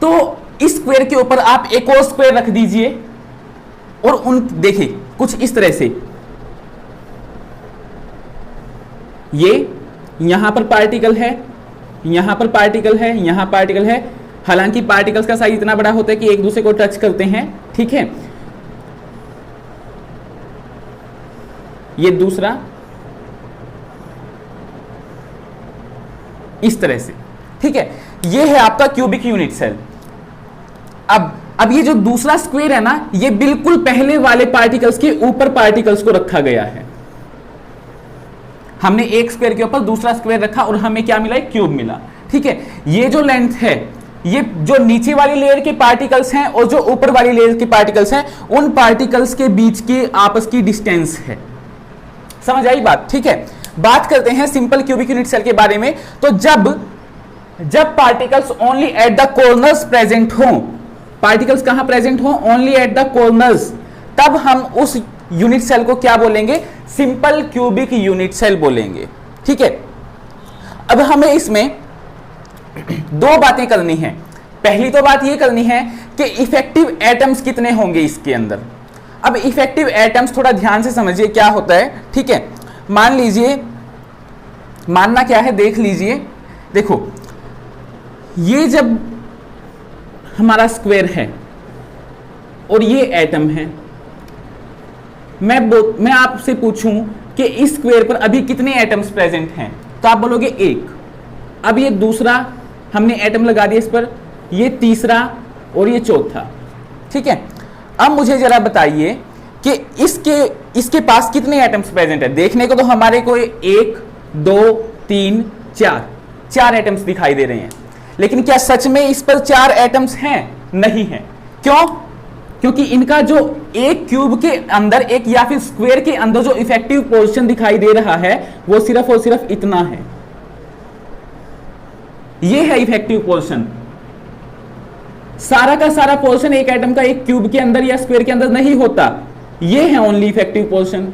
S1: तो इस स्क्वायर के ऊपर आप एक और स्क्वायर रख दीजिए और उन देखिए कुछ इस तरह से, ये यहां पर पार्टिकल है, यहां पर पार्टिकल है, यहां पार्टिकल है। हालांकि पार्टिकल्स का साइज इतना बड़ा होता है कि एक दूसरे को टच करते हैं, ठीक है। ये दूसरा इस तरह से, ठीक है। ये है आपका क्यूबिक यूनिट सेल। अब ये जो दूसरा स्क्वायर है ना, ये बिल्कुल पहले वाले पार्टिकल्स के ऊपर पार्टिकल्स को रखा गया है। हमने एक स्क्वायर के ऊपर दूसरा स्क्वायर रखा और हमें क्या मिला? एक क्यूब मिला, ठीक है। ये जो लेंथ है, ये जो नीचे वाली लेयर के पार्टिकल्स हैं और जो ऊपर वाली लेयर के पार्टिकल्स हैं, उन पार्टिकल्स के बीच की आपस की डिस्टेंस है। समझ आई बात? ठीक है। बात करते हैं सिंपल क्यूबिक यूनिट सेल के बारे में। तो जब particles only at the corners present हो, पार्टिकल्स कहां प्रेजेंट हो? ओनली एट द कॉर्नर्स, तब हम उस यूनिट सेल को क्या बोलेंगे? सिंपल क्यूबिक यूनिट सेल बोलेंगे, ठीक है। अब हमें इसमें 2 बातें करनी है। पहली तो बात यह करनी है कि इफेक्टिव एटम्स कितने होंगे इसके अंदर। अब इफेक्टिव एटम्स थोड़ा ध्यान से समझिए क्या होता है, ठीक है। मान लीजिए, मानना क्या है देख लीजिए। देखो ये जब हमारा स्क्वायर है और ये एटम है, मैं आपसे पूछूं कि इस स्क्वायर पर अभी कितने एटम्स प्रेजेंट हैं, तो आप बोलोगे 1। अब ये दूसरा हमने एटम लगा दिया इस पर, ये तीसरा और ये चौथा, ठीक है। अब मुझे जरा बताइए कि इसके पास कितने एटम्स प्रेजेंट है। देखने को तो हमारे को 1 2 3 4 एटम्स दिखाई दे रहे हैं, लेकिन क्या सच में इस पर 4 एटम्स हैं? नहीं है। क्यों? क्योंकि इनका जो एक क्यूब के अंदर, एक या फिर स्क्वायर के अंदर जो इफेक्टिव पोर्शन दिखाई दे रहा है, वो सिर्फ और सिर्फ इतना है। ये है इफेक्टिव पोर्शन। सारा का सारा पोर्शन एक एटम का एक क्यूब के अंदर या स्क्वायर के अंदर नहीं होता। ये है ओनली इफेक्टिव पोर्शन।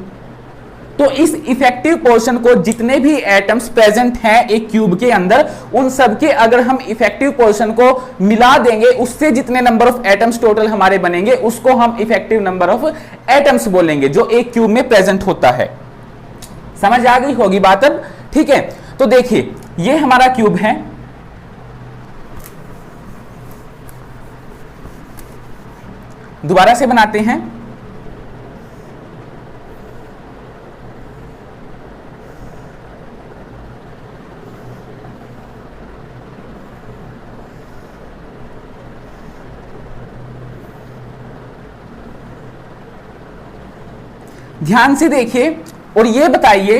S1: तो इस इफेक्टिव पोर्शन को जितने भी एटम्स प्रेजेंट हैं एक क्यूब के अंदर, उन सब के अगर हम इफेक्टिव पोर्शन को मिला देंगे, उससे जितने नंबर ऑफ एटम्स टोटल हमारे बनेंगे, उसको हम इफेक्टिव नंबर ऑफ एटम्स बोलेंगे जो एक क्यूब में प्रेजेंट होता है। समझ आ गई होगी बात अब? ठीक है। तो देखिए ये हमारा क्यूब है, दोबारा से बनाते हैं। ध्यान से देखिए और ये बताइए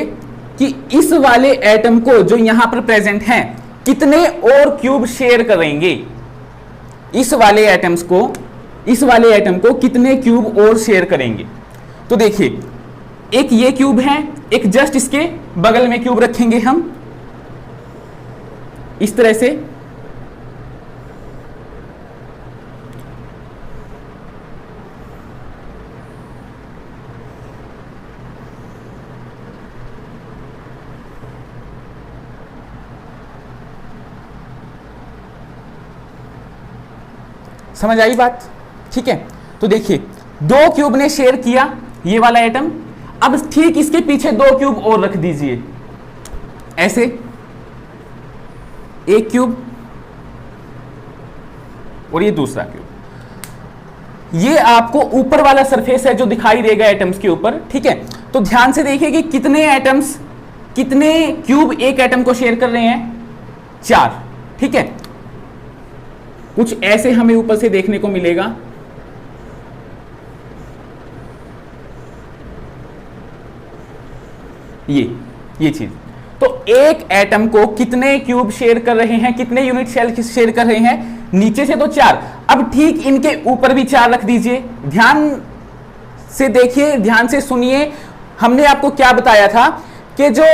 S1: कि इस वाले एटम को जो यहां पर प्रेजेंट हैं, कितने और क्यूब शेयर करेंगे। इस वाले एटम को कितने क्यूब और शेयर करेंगे। तो देखिए एक ये क्यूब है, एक जस्ट इसके बगल में क्यूब रखेंगे हम इस तरह से, समझ आई बात? ठीक है, तो देखिए दो क्यूब ने शेयर किया ये वाला एटम, अब ठीक इसके पीछे दो क्यूब और रख दीजिए, ऐसे एक क्यूब और ये दूसरा क्यूब। ये आपको ऊपर वाला सरफेस है जो दिखाई देगा एटम्स के ऊपर, ठीक है। तो ध्यान से देखिए कि कितने एटम्स, कितने क्यूब एक एटम को शेयर कर रहे हैं, 4, ठीक है। कुछ ऐसे हमें ऊपर से देखने को मिलेगा, ये चीज। तो एक एटम को कितने क्यूब शेयर कर रहे हैं, कितने यूनिट सेल शेयर कर रहे हैं, नीचे से तो 4, अब ठीक इनके ऊपर भी 4 रख दीजिए। ध्यान से देखिए, ध्यान से सुनिए, हमने आपको क्या बताया था कि जो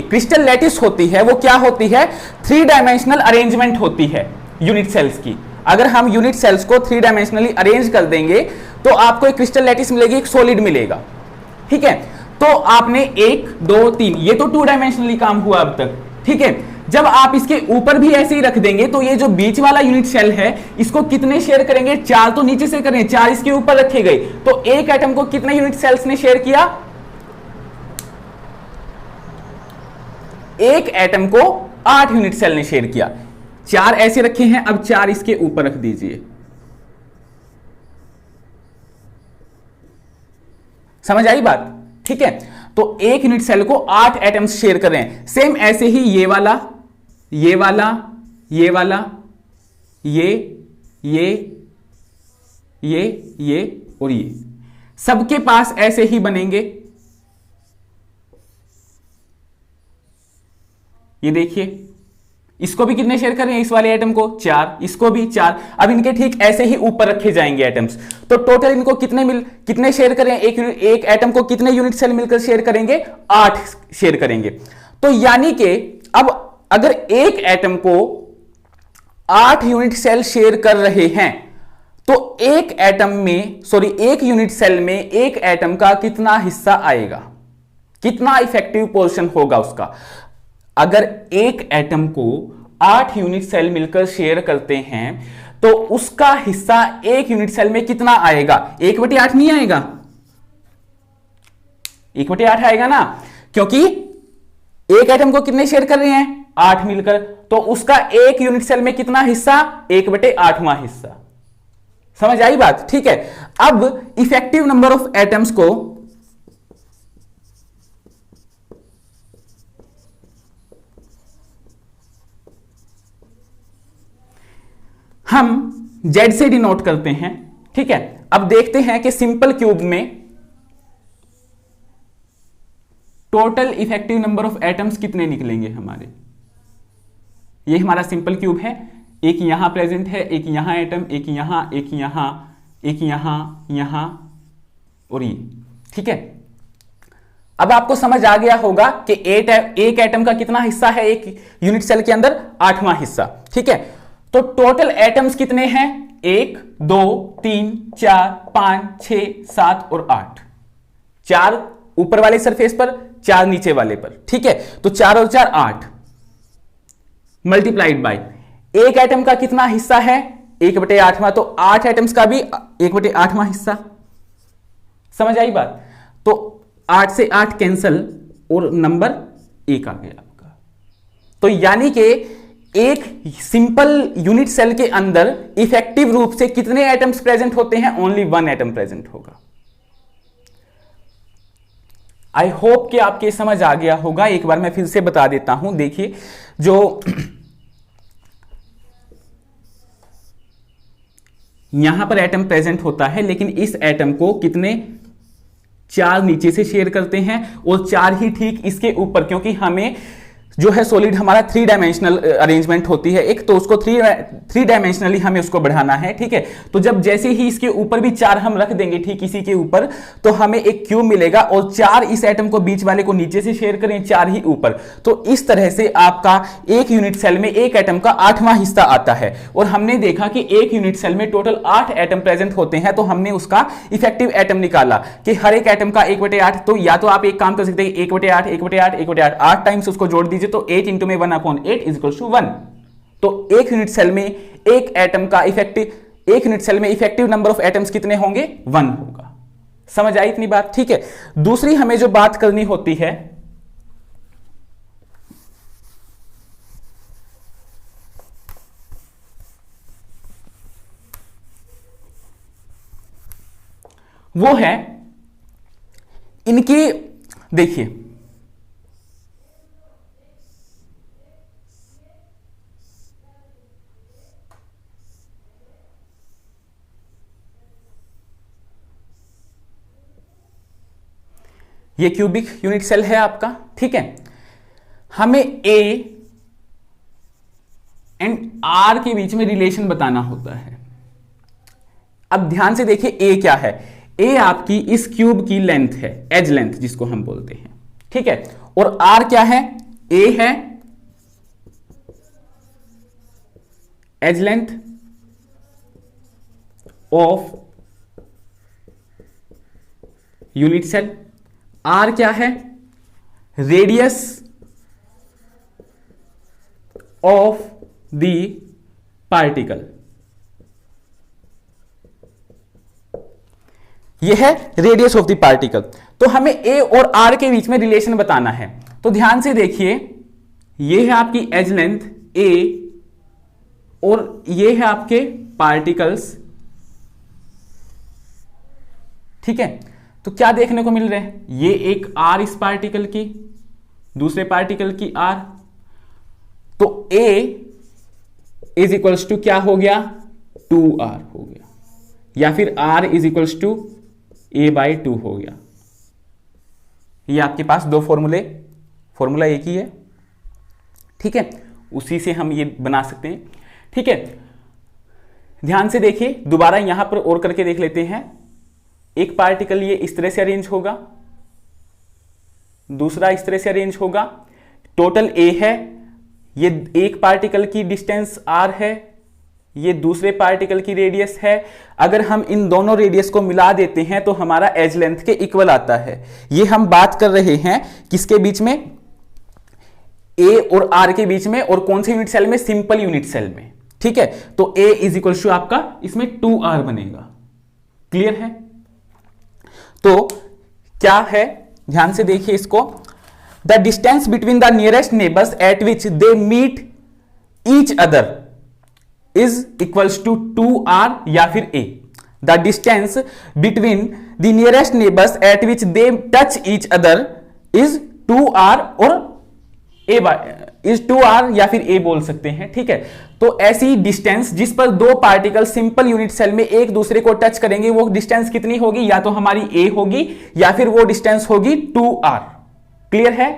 S1: क्रिस्टल लैटिस होती है वो क्या होती है, 3 डायमेंशनल अरेंजमेंट होती है यूनिट सेल्स की। अगर हम यूनिट सेल्स को 3 डायमेंशनली अरेंज कर देंगे तो आपको एक क्रिस्टल लैटिस मिलेगी, एक सॉलिड मिलेगा, ठीक है। तो आपने 1 2 3, ये तो 2 डायमेंशनली काम हुआ अब तक, ठीक है। जब आप इसके ऊपर भी ऐसे ही रख देंगे तो ये जो बीच वाला यूनिट सेल है इसको कितने शेयर करेंगे, 4 तो नीचे से करें, 4 इसके ऊपर रखे गए, तो एक एटम को कितने यूनिट सेल्स ने शेयर किया, एक एटम को 8 यूनिट सेल ने शेयर किया। 4 ऐसे रखे हैं, अब 4 इसके ऊपर रख दीजिए। समझ आई बात? ठीक है, तो एक यूनिट सेल को 8 एटम्स शेयर कर रहे हैं। सेम ऐसे ही ये वाला, ये वाला, ये वाला, ये और ये सबके पास ऐसे ही बनेंगे। ये देखिए, इसको भी कितने शेयर कर रहे हैं, इस वाले एटम को 4, इसको भी 4। अब इनके ठीक ऐसे ही ऊपर रखे जाएंगे एटम्स, तो टोटल इनको कितने शेयर करें, एक एटम को कितने यूनिट सेल मिलकर शेयर करेंगे, 8 शेयर करेंगे। तो यानी कि अब अगर एक एटम को 8 यूनिट सेल शेयर कर रहे हैं तो एक यूनिट सेल में एक एटम का कितना हिस्सा आएगा, कितना इफेक्टिव पोर्शन होगा उसका। अगर एक एटम को 8 यूनिट सेल मिलकर शेयर करते हैं तो उसका हिस्सा एक यूनिट सेल में कितना आएगा, 1/8 नहीं आएगा, 1/8 आएगा ना, क्योंकि एक एटम को कितने शेयर कर रहे हैं, 8 मिलकर, तो उसका एक यूनिट सेल में कितना हिस्सा, 1/8वां हिस्सा। समझ आई बात? ठीक है, अब इफेक्टिव नंबर ऑफ एटम्स को हम Z से डिनोट करते हैं, ठीक है। अब देखते हैं कि सिंपल क्यूब में total effective number of atoms कितने निकलेंगे हमारे। ये हमारा सिंपल क्यूब है, एक यहां प्रेजेंट है, एक यहां एटम, एक यहां, एक यहां, एक यहां और ये, ठीक है। अब आपको समझ आ गया होगा कि एक एटम का कितना हिस्सा है एक यूनिट सेल के अंदर, 8वां हिस्सा, ठीक है। तो टोटल एटम्स कितने हैं, 1 2 3 4 5 6 7 और 8। 4 ऊपर वाले सरफेस पर, 4 नीचे वाले पर, ठीक है। तो 4 और 4 8 मल्टीप्लाइड बाय एक एटम का कितना हिस्सा है, 1/8वां, तो 8 एटम्स का भी 1/8वां हिस्सा। समझ आई बात? तो 8 से 8 कैंसल और नंबर 1 आ गया आपका। तो यानी कि एक सिंपल यूनिट सेल के अंदर इफेक्टिव रूप से कितने एटम्स प्रेजेंट होते हैं, ओनली 1 एटम प्रेजेंट होगा। आई होप कि आपके समझ आ गया होगा। एक बार मैं फिर से बता देता हूं, देखिए जो यहां पर एटम प्रेजेंट होता है, लेकिन इस एटम को कितने, 4 नीचे से शेयर करते हैं और 4 ही ठीक इसके ऊपर, क्योंकि हमें जो है सॉलिड हमारा 3 डायमेंशनल अरेंजमेंट होती है एक, तो उसको 3 डायमेंशनली हमें उसको बढ़ाना है, ठीक है। तो जब जैसे ही इसके ऊपर भी 4 हम रख देंगे ठीक इसी के ऊपर, तो हमें एक क्यूब मिलेगा, और 4 इस एटम को बीच वाले को नीचे से शेयर करें, 4 ही ऊपर। तो इस तरह से आपका एक यूनिट सेल में एक एटम का 8वां हिस्सा आता है। और हमने देखा कि एक यूनिट सेल में टोटल 8 एटम प्रेजेंट होते हैं, तो हमने उसका इफेक्टिव एटम निकाला कि हर एक एटम का 1/8। तो या तो आप एक काम कर सकते हैं, 1/8 1/8 1/8 8 टाइम्स उसको जोड़ दीजिए, तो 8 × 1/8 = 1। तो तो एक यूनिट सेल में एक एटम का इफेक्टिव, एक यूनिट सेल में इफेक्टिव नंबर ऑफ एटम्स कितने होंगे? 1 होगा। समझ आई इतनी बात? ठीक है। दूसरी हमें जो बात करनी होती है, वो है इनकी, देखिए ये क्यूबिक यूनिट सेल है आपका, ठीक है। हमें ए एंड आर के बीच में रिलेशन बताना होता है। अब ध्यान से देखिए ए क्या है। ए आपकी इस क्यूब की लेंथ है, एज लेंथ जिसको हम बोलते हैं, ठीक है। और आर क्या है? ए है edge length of unit cell. R क्या है? Radius of the particle. यह है रेडियस ऑफ द पार्टिकल। तो हमें ए और आर के बीच में रिलेशन बताना है। तो ध्यान से देखिए, यह है आपकी एज लेंथ ए और यह है आपके पार्टिकल्स, ठीक है। तो क्या देखने को मिल रहे हैं? ये एक आर इस पार्टिकल की, दूसरे पार्टिकल की आर। तो ए इज इक्वल्स टू क्या हो गया? 2r हो गया, या फिर r is equals to a/2 हो गया। ये आपके पास दो फॉर्मूला एक ही है, ठीक है। उसी से हम ये बना सकते हैं, ठीक है। ध्यान से देखिए, दोबारा यहां पर और करके देख लेते हैं। एक पार्टिकल ये इस तरह से अरेंज होगा, दूसरा इस तरह से अरेंज होगा। टोटल a है, ये एक पार्टिकल की डिस्टेंस r है, ये दूसरे पार्टिकल की रेडियस है। अगर हम इन दोनों रेडियस को मिला देते हैं तो हमारा एज लेंथ के इक्वल आता है। ये हम बात कर रहे हैं किसके बीच में? a और r के बीच में। और कौन से यूनिट सेल में? सिंपल यूनिट सेल में, ठीक है। तो a इज इक्वल टू आपका इसमें 2r बनेगा। क्लियर है? तो क्या है, ध्यान से देखिए इसको। The distance between the nearest neighbours at which they meet each other is equals to 2r या फिर a। The distance between the nearest neighbours at which they touch each other is 2r और is 2r या फिर a बोल सकते हैं, ठीक है। तो ऐसी डिस्टेंस जिस पर दो पार्टिकल सिंपल यूनिट सेल में एक दूसरे को टच करेंगे, वो डिस्टेंस कितनी होगी? या तो हमारी a होगी या फिर वो डिस्टेंस होगी 2r। क्लियर है?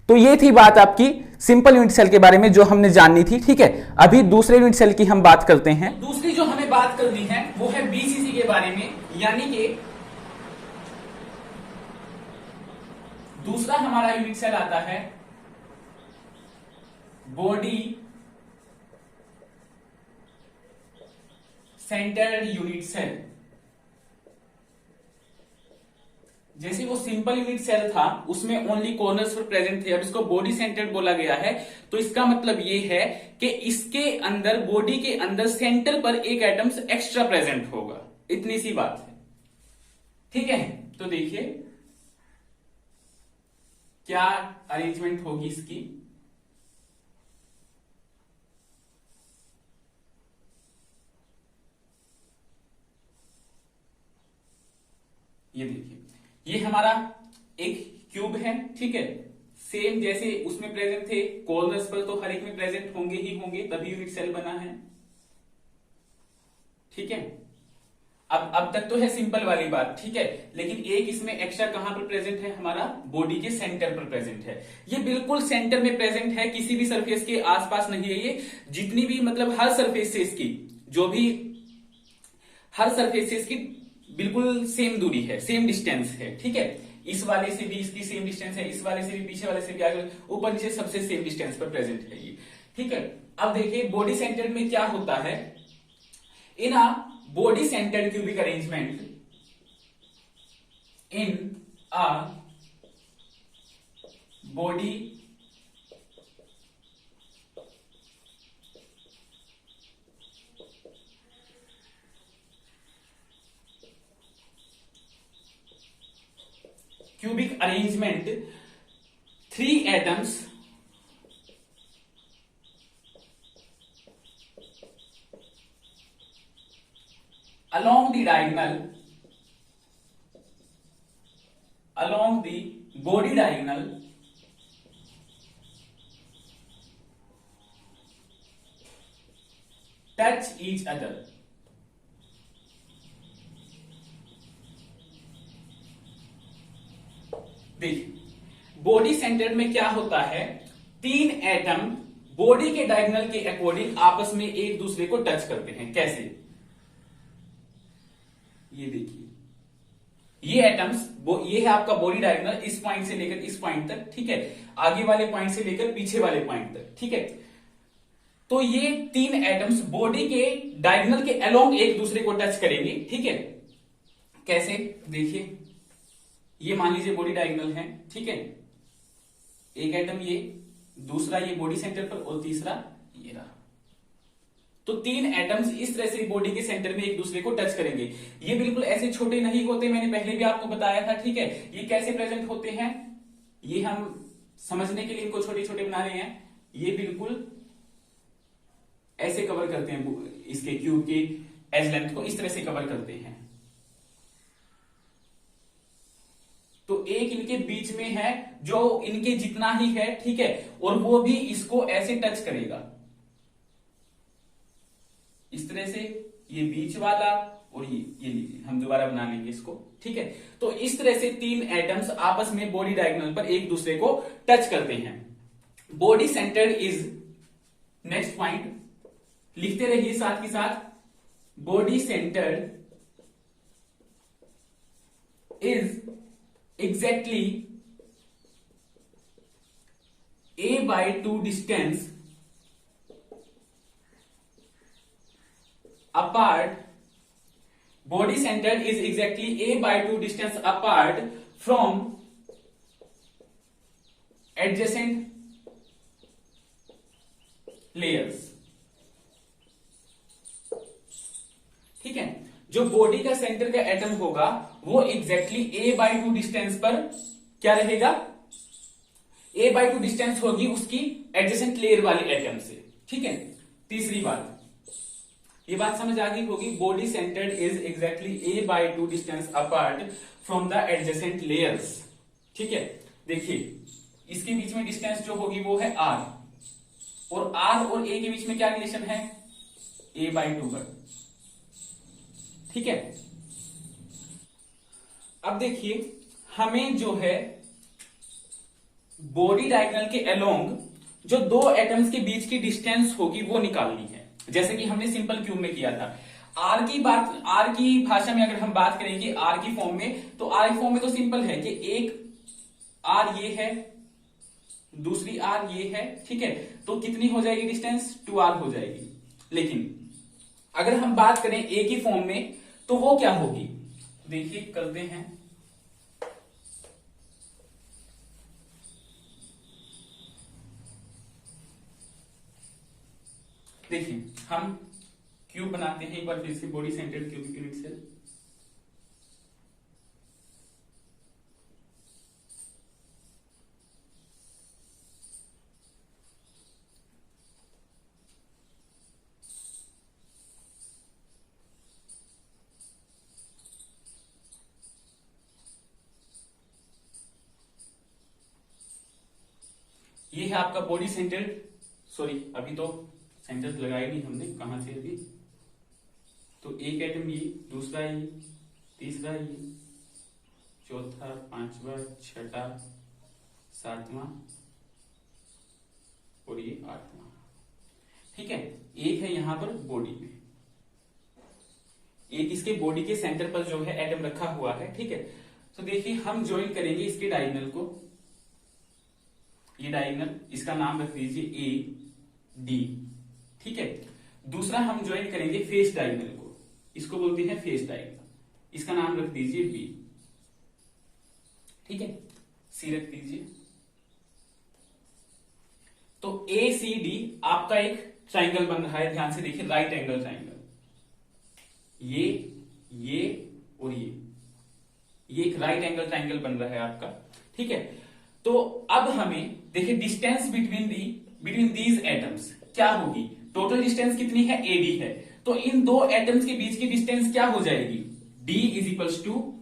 S1: तो ये थी बात आपकी सिंपल यूनिट सेल के बारे में जो हमने जाननी थी, ठीक है। अभी दूसरे यूनिट सेल की हम बात करते हैं। दूसरी जो हमें बात करनी है वो है बीसीसी के बारे में, यानी कि दूसरा हमारा यूनिट सेल आता है बॉडी सेंटर्ड यूनिट सेल। जैसे वो सिंपल यूनिट सेल था उसमें ओनली कॉर्नर्स पर प्रेजेंट थे, अब इसको बॉडी सेंटर्ड बोला गया है। तो इसका मतलब ये है कि इसके अंदर, बॉडी के अंदर सेंटर पर एक एटम्स एक्स्ट्रा प्रेजेंट होगा। इतनी सी बात है, ठीक है। तो देखिए क्या अरेंजमेंट होगी इसकी। ये देखिए, ये हमारा एक क्यूब है, ठीक है। सेम जैसे उसमें प्रेजेंट थे कॉर्नर्स पर, तो हर एक में प्रेजेंट होंगे ही होंगे, तभी यूनिट सेल बना है, ठीक है। अब तक तो है सिंपल वाली बात, ठीक है। लेकिन एक इसमें एक्स्ट्रा कहां पर प्रेजेंट है? हमारा बॉडी के सेंटर पर प्रेजेंट है। ये बिल्कुल सेंटर में प्रेजेंट है, किसी भी सरफेस के आसपास नहीं है। ये जितनी भी, मतलब हर सरफेस से इसकी, जो भी हर सरफेस से इसकी बिल्कुल सेम दूरी है, सेम डिस्टेंस है, ठीक है। इस वाले से भी इसकी सेम डिस्टेंस है, इस वाले से भी, पीछे वाले से भी, आगे ऊपर नीचे सबसे सेम डिस्टेंस पर प्रेजेंट है ये, ठीक है। अब देखिए बॉडी सेंटर्ड में क्या होता है। In a body centred cubic arrangement, in a body cubic arrangement, 3 atoms along the body diagonal touch each other. देखिए, बॉडी सेंटर में क्या होता है, 3 एटम बॉडी के डायगोनल के अकॉर्डिंग आपस में एक दूसरे को टच करते हैं। कैसे? ये देखिए, ये एटम्स, ये है आपका बॉडी डायगोनल, इस पॉइंट से लेकर इस पॉइंट तक, ठीक है, आगे वाले पॉइंट से लेकर पीछे वाले पॉइंट तक, ठीक है। तो ये 3 एटम्स बॉडी के डायगोनल के अलोंग एक दूसरे को टच करेंगे, ठीक है। कैसे? देखिए, ये मान लीजिए बॉडी डायगोनल है, ठीक है, एक एटम ये, दूसरा ये बॉडी सेंटर पर और तीसरा ये रहा। तो 3 एटम्स इस तरह से बॉडी के सेंटर में एक दूसरे को टच करेंगे। ये बिल्कुल ऐसे छोटे नहीं होते, मैंने पहले भी आपको बताया था, ठीक है। ये कैसे प्रेजेंट होते हैं, ये हम समझने के लिए इनको छोटे छोटे बना रहे हैं। ये बिल्कुल ऐसे कवर करते हैं, इसके क्यूब के एज लेंथ को इस तरह से कवर करते हैं। तो एक इनके बीच में है जो इनके जितना ही है, ठीक है, और वो भी इसको ऐसे टच करेगा इस तरह से, ये बीच वाला और ये लीजिए, हम दोबारा बना लेंगे इसको, ठीक है। तो इस तरह से 3 एटम्स आपस में बॉडी डायगोनल पर एक दूसरे को टच करते हैं। Body centre is, next point लिखते रहिए साथ के साथ, body centre is exactly a/2 distance apart. Body center is exactly a/2 distance apart from adjacent layers. ठीक है, जो बॉडी का सेंटर का एटम होगा वो एग्जैक्टली a/2 डिस्टेंस पर क्या रहेगा, a/2 डिस्टेंस होगी उसकी एडजेसेंट लेयर वाले एटम से, ठीक है। तीसरी बात, ये बात समझ आ गई होगी, body centred is exactly a/2 distance apart from the adjacent layers, ठीक है। देखिए, इसके बीच में डिस्टेंस जो होगी वो है r, और r और a के बीच में क्या रिलेशन है, a/2 पर, ठीक है। अब देखिए, हमें जो है बॉडी डायगोनल के अलोंग जो 2 एटम्स के बीच की डिस्टेंस होगी वो निकालनी है, जैसे कि हमने सिंपल क्यूब में किया था। आर की भाषा में अगर हम बात करेंगे आर की फॉर्म में, तो आर की फॉर्म में तो सिंपल है कि एक आर ये है, दूसरी आर ये है, ठीक है। तो कितनी हो जाएगी डिस्टेंस, 2r हो जाएगी। लेकिन अगर हम बात करें ए की फॉर्म में तो वो क्या होगी, देखिए करते हैं। देखिए, हम क्यूब बनाते हैं एक बार फिर से, body centred cubic unit cell. ये है आपका बॉडी सेंटर्ड, सॉरी अभी तो सेंटर लगाया नहीं हमने, कहां से अभी, तो एक एटम ये, दूसरा ये, तीसरा ये, चौथा, पांचवा, छठा, सातवां और ये 8वां, ठीक है। एक है यहां पर बॉडी में, एक इसके बॉडी के सेंटर पर जो है एटम रखा हुआ है, ठीक है। तो देखिए, हम ज्वाइन करेंगे इसके डायगोनल को, ये डायगोनल, इसका नाम रख दीजिए ए डी, ठीक है। दूसरा हम ज्वाइन करेंगे फेस डायगोनल को, इसको बोलते हैं फेस डायगोनल, इसका नाम रख दीजिए बी, ठीक है, सी रख दीजिए। तो ए सी डी आपका एक ट्राइंगल बन रहा है, ध्यान से देखिए, राइट एंगल ट्राइंगल, ये और ये एक राइट एंगल ट्राइंगल बन रहा है आपका, ठीक है। तो अब हमें देखिए डिस्टेंस बिटवीन दीज एटम्स क्या होगी, टोटल डिस्टेंस कितनी है, एडी है। तो इन दो एटम्स के बीच की डिस्टेंस क्या हो जाएगी, D is equals to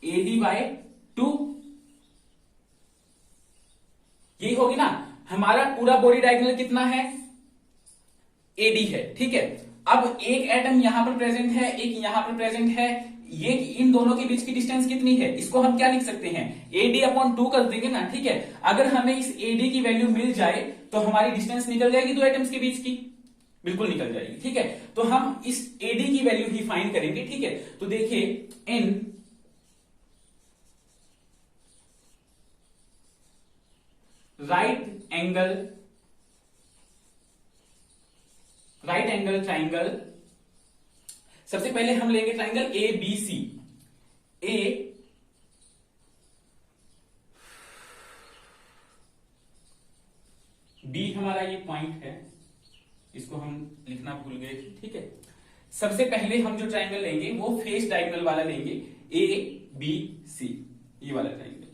S1: AD by 2, यही होगी ना। हमारा पूरा बॉडी डायगोनल कितना है, एडी है, ठीक है। अब एक एटम यहां पर प्रेजेंट है, एक यहां पर प्रेजेंट है, ये इन दोनों के बीच की डिस्टेंस कितनी है, इसको हम क्या लिख सकते हैं, एडी अपॉन 2 कर देंगे ना, ठीक है। अगर हमें इस एडी की वैल्यू मिल जाए तो हमारी डिस्टेंस निकल जाएगी दो एटम्स के बीच की, बिल्कुल निकल जाएगी, ठीक है। तो हम इस एडी की वैल्यू ही फाइंड करेंगे, ठीक है। तो देखिए इन राइट एंगल ट्राइंगल, सबसे पहले हम लेंगे triangle A B C. A B हमारा ये पॉइंट है, इसको हम लिखना भूल गए थे, ठीक है। सबसे पहले हम जो ट्राइंगल लेंगे वो फेस डायगोनल वाला लेंगे, ए बी सी, ये वाला ट्राइंगल,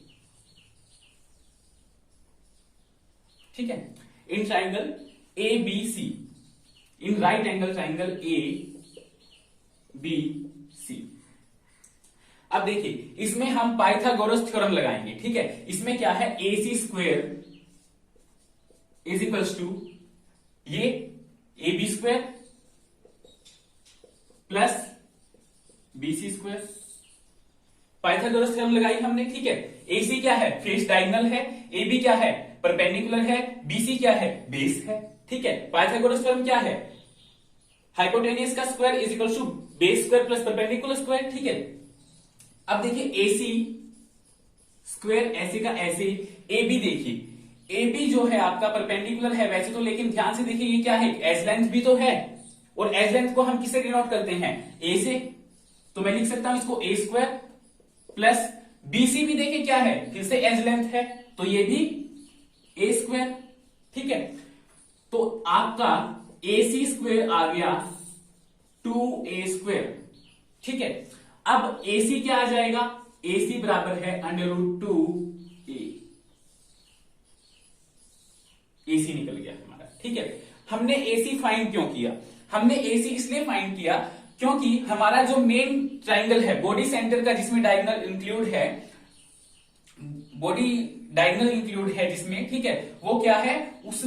S1: ठीक है। In triangle A B C, in right angle triangle A B C. अब देखिए इसमें हम पाइथागोरस थ्योरम लगाएंगे, ठीक है। इसमें क्या है, A C square is equals to ये A B square plus B C square. Pythagoras theorem लगाई हमने, ठीक है। ए सी क्या है, फेस डायगोनल है, ए बी क्या है, परपेंडिकुलर है, बीसी क्या है, बेस है, ठीक है। पाइथागोरस थ्योरम क्या है, हाइपोटेनियस का square is equal to base square plus perpendicular square, ठीक है। अब देखिए एसी स्क्वायर ऐसे का ऐसे, ए बी देखिए ए बी जो है आपका परपेंडिकुलर है वैसे तो, लेकिन ध्यान से देखिए ये क्या है, एज लेंथ भी तो है, और एज लेंथ को हम किससे डिनोट करते हैं, ए से। तो मैं लिख सकता हूं इसको ए स्क्वायर प्लस बीसी भी देखिए क्या है, फिर से एज लेंथ है, तो ये भी ए स्क्वायर, ठीक है। तो आपका ए सी स्क्वायर आ गया 2a स्क्वायर, ठीक है। अब ए सी क्या आ जाएगा, ए सी बराबर है √2a, ए सी निकल गया हमारा, ठीक है। हमने ए सी फाइंड क्यों किया, हमने ए सी इसलिए फाइंड किया क्योंकि हमारा जो मेन ट्राइंगल है बॉडी सेंटर का, जिसमें डायगोनल इंक्लूड है, बॉडी डायगोनल इंक्लूड है जिसमें, ठीक है, वो क्या है, उस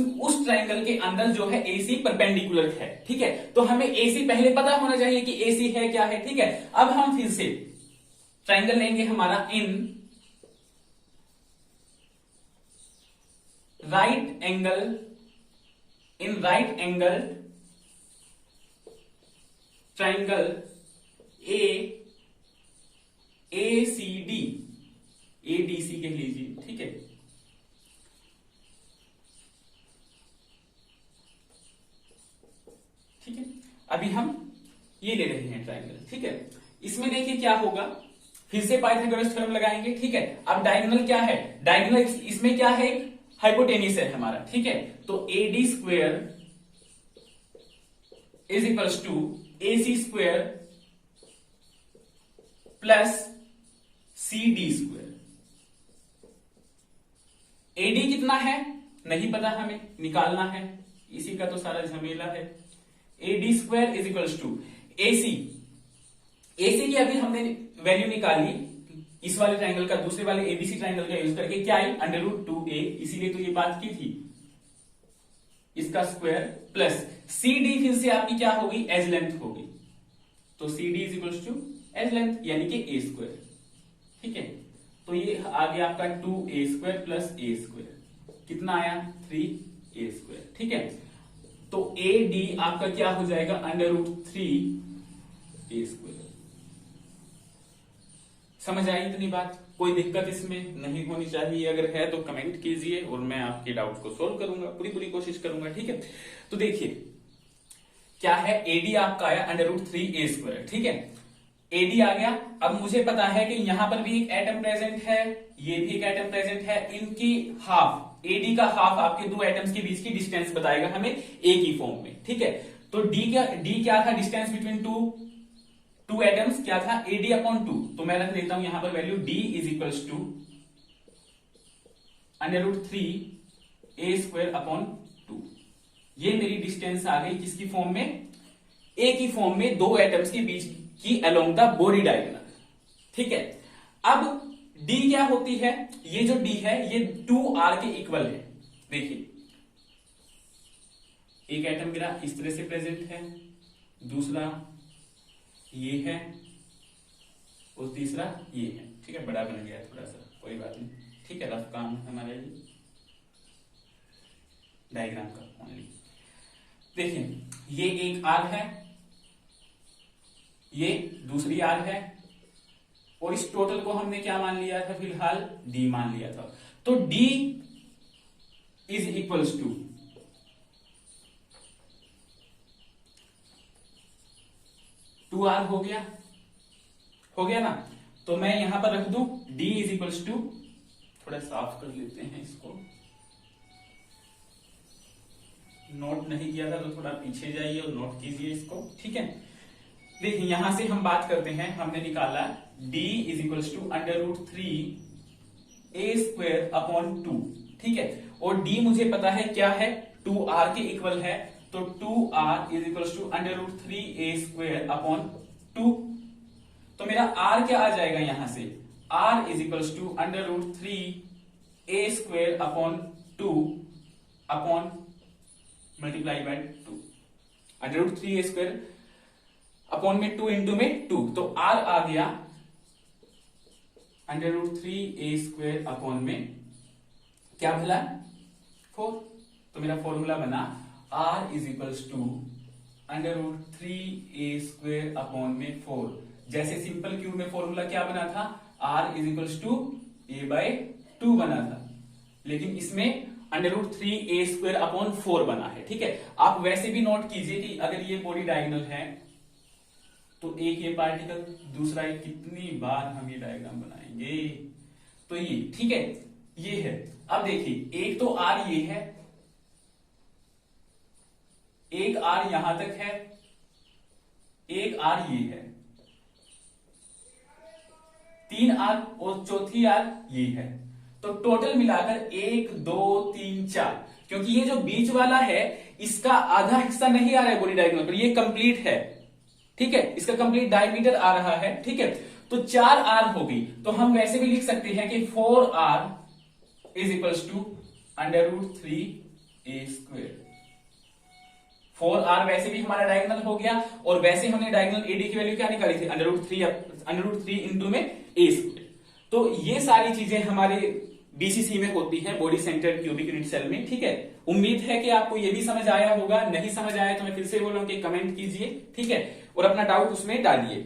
S1: ट्राइंगल के अंदर जो है एसी परपेंडिकुलर है, ठीक है। तो हमें एसी पहले पता होना चाहिए कि एसी है क्या है, ठीक है। अब हम फिर से ट्राइंगल लेंगे हमारा in right angle triangle A C D, ADC कह लीजिए, ठीक है। ठीक है, अभी हम ये ले रहे हैं ट्राइंगल, ठीक है। इसमें देखिए क्या होगा, फिर से पाइथागोरस थ्योरम लगाएंगे, ठीक है। अब डायगोनल क्या है, डायगोनल इसमें क्या है, हाइपोटेनियस है हमारा, ठीक है। तो AD square is equals to A C square plus C D square. AD कितना है नहीं पता, हमें निकालना है, इसी का तो सारा झमेला है। AD square is equals to AC, AC की अभी हमने वैल्यू निकाली इस वाले ट्राइंगल का, दूसरे वाले एबीसी ट्राइंगल का यूज करके, क्या है √2a, इसीलिए तो ये बात की थी, इसका स्क्वायर प्लस सी डी, फिर से आपकी क्या होगी, एज लेंथ होगी, तो C D is equals to edge length यानी कि ए स्क्वायर, ठीक है। तो ये आ गया आपका 2a स्क्वायर प्लस ए स्क्वायर, कितना आया 3a स्क्वायर, ठीक है। तो ए डी आपका क्या हो जाएगा √3a स्क्वायर। समझ आई इतनी बात, कोई दिक्कत इसमें नहीं होनी चाहिए, अगर है तो कमेंट कीजिए और मैं आपके डाउट को सोल्व करूंगा, पूरी कोशिश करूंगा, ठीक है। तो देखिए क्या है, एडी आपका आया √3a स्क्वायर, ठीक है। एडी आ गया, अब मुझे पता है कि यहां पर भी एक एटम प्रेजेंट है, ये भी एक एटम प्रेजेंट है, इनकी हाफ, एडी का हाफ आपके दो एटम्स के बीच की डिस्टेंस बताएगा हमें ए की फॉर्म में, ठीक है। तो डी क्या था, डिस्टेंस बिटवीन टू 2 एटम्स क्या था, AD/2, तो मैं रख लेता हूं यहां पर value D is equals to √3a²/2। ये मेरी डिस्टेंस आ गई किसकी फॉर्म में, ए की फॉर्म में, दो एटम्स के बीच की अलोंग द बॉडी डायगोनल। ठीक है, अब D क्या होती है, ये जो D है ये 2R के इक्वल है। देखिए एक एटम मेरा इस तरह से प्रेजेंट है, दूसरा ये है और तीसरा ये है। ठीक है, बड़ा बन गया थोड़ा सा, कोई बात नहीं। ठीक है, रफ काम है हमारा ये डायग्राम का ओनली। देखिए ये एक आर है, ये दूसरी आर है, और इस टोटल को हमने क्या मान लिया था, फिलहाल डी मान लिया था। तो D is equals to 2R हो गया ना। तो मैं यहां पर रख दूं D इज इक्वल्स टू, थोड़ा साफ कर लेते हैं इसको, नोट नहीं किया था तो थोड़ा पीछे जाइए और नोट कीजिए इसको। ठीक है, देखिए यहां से हम बात करते हैं, हमने निकाला D is equals to √3a²/2। ठीक है, और D मुझे पता है क्या है, 2R के इक्वल है, तो 2R is equals to √3a²/2। तो मेरा R क्या आ जाएगा यहां से, R is equals to √3a²/2 upon multiply by 2, √3a² upon में 2 इंटू में 2, तो R आ गया √3a² अपॉन में क्या भला 4। तो मेरा फॉर्मूला बना R is equals to √3a² upon में 4। जैसे सिंपल क्यूब में फॉर्मूला क्या बना था, R is equals to a/2 बना था, लेकिन इसमें √3a² अपॉन 4 बना है। ठीक है, आप वैसे भी नोट कीजिए कि अगर ये बॉडी डायगोनल है तो एक ये पार्टिकल, दूसरा एक, कितनी बार हम ये डायग्राम बनाएंगे। तो ये ठीक है, ये है। अब देखिए एक तो R ये है, एक R यहां तक है, एक R ये है, 3 R और चौथी R ये है। तो टोटल मिलाकर 1 2 3 4, क्योंकि ये जो बीच वाला है इसका आधा हिस्सा नहीं आ रहा है बॉडी डायगोनल पर, ये कंप्लीट है। ठीक है, इसका कंप्लीट डायमीटर आ रहा है। ठीक है, तो 4R हो गई। तो हम वैसे भी लिख सकते हैं कि 4R is equals to √3a²। 4R वैसे भी हमारा डायगोनल हो गया, और वैसे हमने डायगोनल AD की वैल्यू क्या निकाली थी, √3 इंटू में a²। तो ये सारी चीजें हमारे BCC में होती है, body centred cubic unit cell में। ठीक है, उम्मीद है कि आपको ये भी समझ आया होगा। नहीं समझ आया तो मैं फिर से बोल रहा हूं कि कमेंट कीजिए। ठीक है, और अपना डाउट उसमें डालिए।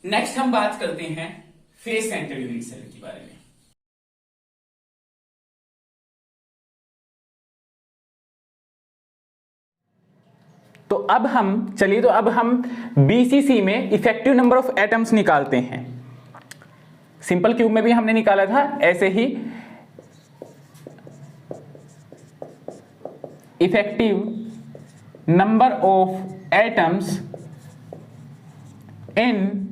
S1: नेक्स्ट हम बात करते हैं फेस सेंटर्ड यूनिट सेल के बारे में। तो अब हम BCC में इफेक्टिव नंबर ऑफ एटम्स निकालते हैं। सिंपल क्यूब में भी हमने निकाला था ऐसे ही, effective number of atoms in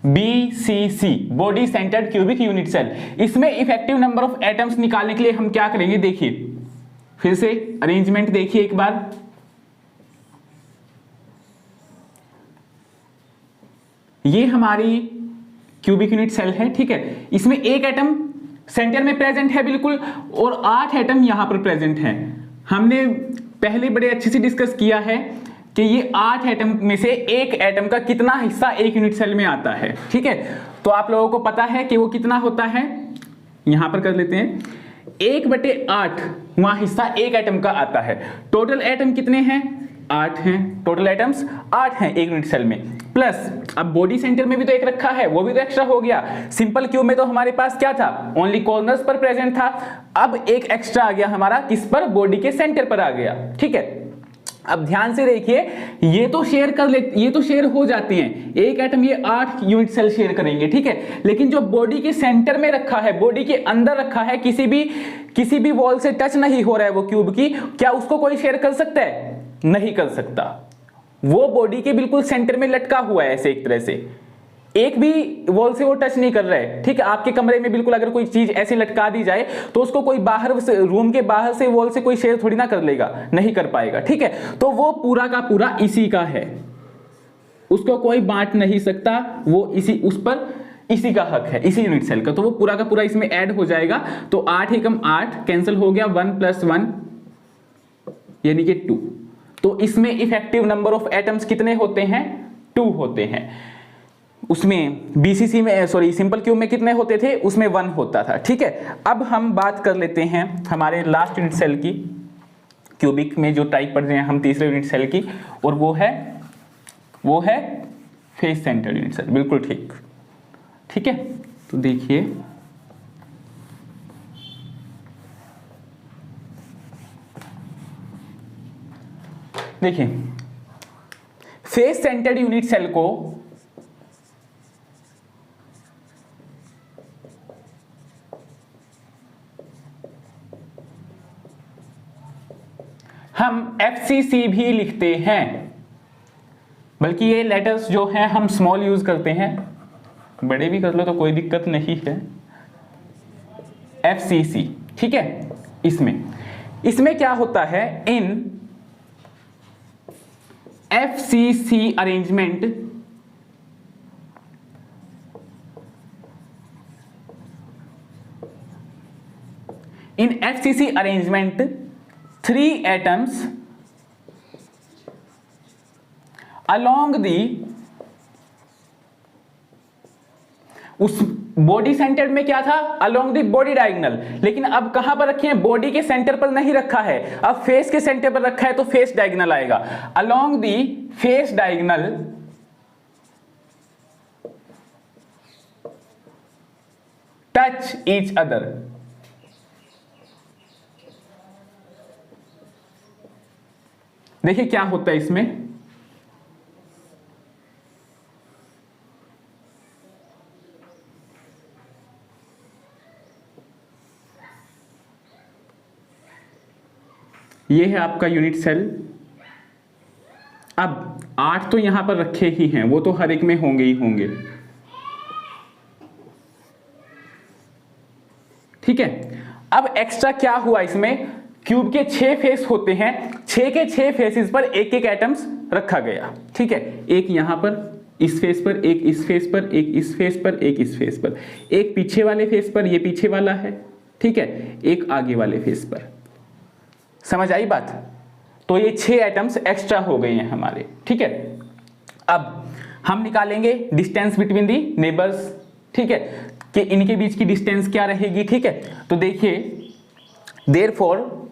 S1: BCC body centred cubic unit cell. इसमें इफेक्टिव नंबर ऑफ एटम्स निकालने के लिए हम क्या करेंगे, देखिए फिर से अरेंजमेंट देखिए एक बार। ये हमारी क्यूबिक यूनिट सेल है। ठीक है, इसमें एक एटम सेंटर में प्रेजेंट है बिल्कुल, और 8 एटम यहां पर प्रेजेंट हैं। हमने पहले बड़े अच्छे से डिस्कस किया है कि ये 8 एटम में से एक एटम का कितना हिस्सा एक यूनिट सेल में आता है। ठीक है, तो आप लोगों को पता है कि वो कितना होता है, यहां पर कर लेते हैं 1/8 वहां हिस्सा एक एटम का आता है। टोटल एटम कितने हैं, 8 हैं। टोटल एटम्स 8 हैं एक यूनिट सेल में, प्लस अब बॉडी सेंटर में भी तो एक रखा है, वो भी तो एक्स्ट्रा हो गया। सिंपल क्यूब में तो हमारे पास क्या था, ओनली कॉर्नर्स पर प्रेजेंट था। अब एक एक्स्ट्रा आ गया हमारा, किस पर, बॉडी के सेंटर पर आ गया। ठीक है, अब ध्यान से देखिए, ये तो शेयर हो जाती हैं, एक एटम ये 8 यूनिट सेल शेयर करेंगे। ठीक है, लेकिन जो बॉडी के सेंटर में रखा है, बॉडी के अंदर रखा है, किसी भी वॉल से टच नहीं हो रहा है वो क्यूब की, क्या उसको कोई शेयर कर सकता है, नहीं कर सकता। वो बॉडी के बिल्कुल सेंटर में लटका हुआ है ऐसे, एक तरह से एक भी वॉल से वो टच नहीं कर रहा है, ठीक है। आपके कमरे में बिल्कुल अगर कोई चीज ऐसे लटका दी जाए तो उसको कोई बाहर से, रूम के बाहर से वॉल से कोई शेयर थोड़ी ना कर लेगा, नहीं कर पाएगा, ठीक है। तो वो पूरा का पूरा इसी का है, उसको कोई बांट नहीं सकता, वो इसी उस पर इसी का हक है, इसी यूनिट सेल का। तो वो पूरा का पूरा इसमें ऐड हो जाएगा। तो 8 एकम 8 कैंसिल हो गया, 1 + 1 यानी कि 2। तो इसमें इफेक्टिव नंबर ऑफ एटम्स कितने होते हैं? 2 होते हैं। उसमें बीसीसी में, सॉरी सिंपल क्यूब में कितने होते थे? उसमें 1 होता था, ठीक है। अब हम बात कर लेते हैं हमारे लास्ट यूनिट सेल की, क्यूबिक में जो टाइप पढ़ रहे हैं हम तीसरे यूनिट सेल की, और वो है फेस सेंटर्ड यूनिट सेल। बिल्कुल ठीक, ठीक है। तो देखिए फेस सेंटर्ड यूनिट सेल को हम FCC भी लिखते हैं, बल्कि ये लेटर्स जो हैं हम स्मॉल यूज करते हैं, बड़े भी कर लो तो कोई दिक्कत नहीं है। FCC, ठीक है। इसमें क्या होता है? इन FCC arrangement in FCC arrangement 3 atoms along the, उस बॉडी सेंटर्ड में क्या था? Along the body diagonal. लेकिन अब कहां पर रखे हैं? बॉडी के सेंटर पर नहीं रखा है, अब फेस के सेंटर पर रखा है, तो फेस डायगोनल आएगा। Along the face diagonal touch each other. देखिए क्या होता है इसमें, ये है आपका यूनिट सेल। अब 8 तो यहां पर रखे ही हैं, वो तो हर एक में होंगे ही होंगे, ठीक है। अब एक्स्ट्रा क्या हुआ इसमें? क्यूब के 6 फेस होते हैं, 6 के 6 फेसेस पर एक एक एटम्स रखा गया, ठीक है। एक यहां पर इस फेस पर, एक इस फेस पर, एक इस फेस पर, एक इस फेस पर, एक पीछे वाले फेस पर, ये पीछे वाला है, ठीक है, एक आगे वाले फेस पर। समझ आई बात? तो ये 6 एटम्स एक्स्ट्रा हो गए हैं हमारे, ठीक है। अब हम निकालेंगे डिस्टेंस बिटवीन दी नेबर्स, ठीक है, कि इनके बीच की डिस्टेंस क्या रहेगी, ठीक है। तो देखिए देयरफॉर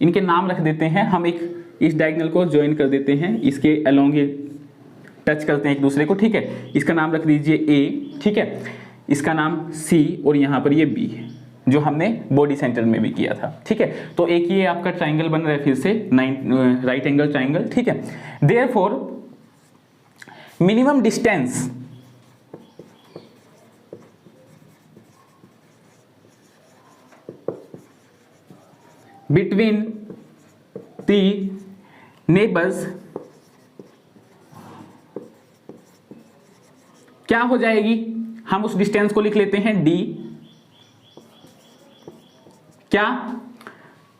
S1: इनके नाम रख देते हैं हम, एक इस डायगोनल को ज्वाइन कर देते हैं, इसके अलोंग ये टच करते हैं एक दूसरे को, ठीक है। इसका नाम रख दीजिए A, ठीक है, इसका नाम C, और यहाँ पर ये B है, जो हमने बॉडी सेंटर में भी किया था, ठीक है। तो एक ये आपका ट्राइंगल बन रहा है फिर से, राइट एंगल ट्राइंगल, ठीक है। Therefore minimum distance between the neighbours क्या हो जाएगी? हम उस डिस्टेंस को लिख लेते हैं D। क्या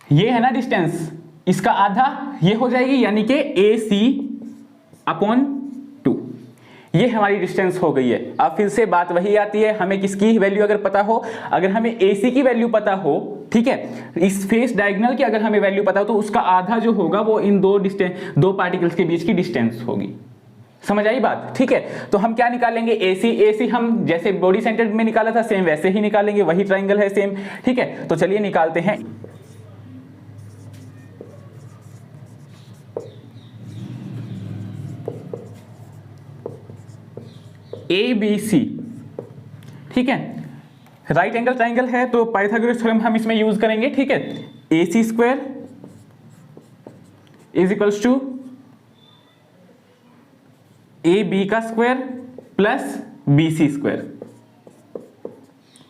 S1: ये है ना डिस्टेंस, इसका आधा ये हो जाएगी, यानी कि AC/2, ये हमारी डिस्टेंस हो गई है। अब फिर से बात वही आती है, हमें किसकी वैल्यू अगर पता हो, अगर हमें AC की वैल्यू पता हो, ठीक है, इस फेस डायगोनल की अगर हमें वैल्यू पता हो, तो उसका आधा जो होगा वो इन दो पार्टिकल्स के बीच की डिस्टेंस होगी। समझ आई बात? ठीक है। तो हम क्या निकालेंगे? AC हम जैसे बॉडी सेंटर में निकाला था सेम वैसे ही निकालेंगे, वही ट्राइंगल है सेम, ठीक है। तो चलिए निकालते हैं। ABC, ठीक है, राइट एंगल ट्राइंगल है तो पाइथागोरस थ्योरम हम इसमें यूज करेंगे, ठीक है। AC² is equals to AB का स्क्वायर प्लस BC²,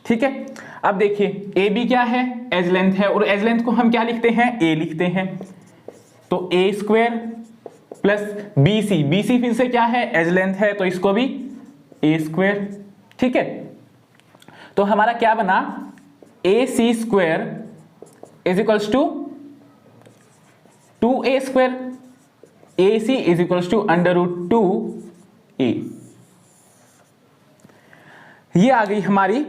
S1: ठीक है। अब देखिए AB क्या है? एज लेंथ है, और एज लेंथ को हम क्या लिखते हैं? A लिखते हैं, तो ए स्क्वायर प्लस बी सी फिर से क्या है, एज लेंथ है, तो इसको भी ए स्क्वायर। ठीक है, तो हमारा क्या बना, A C square is equals to 2a square, A C is equals to √2a। ये आ गई हमारी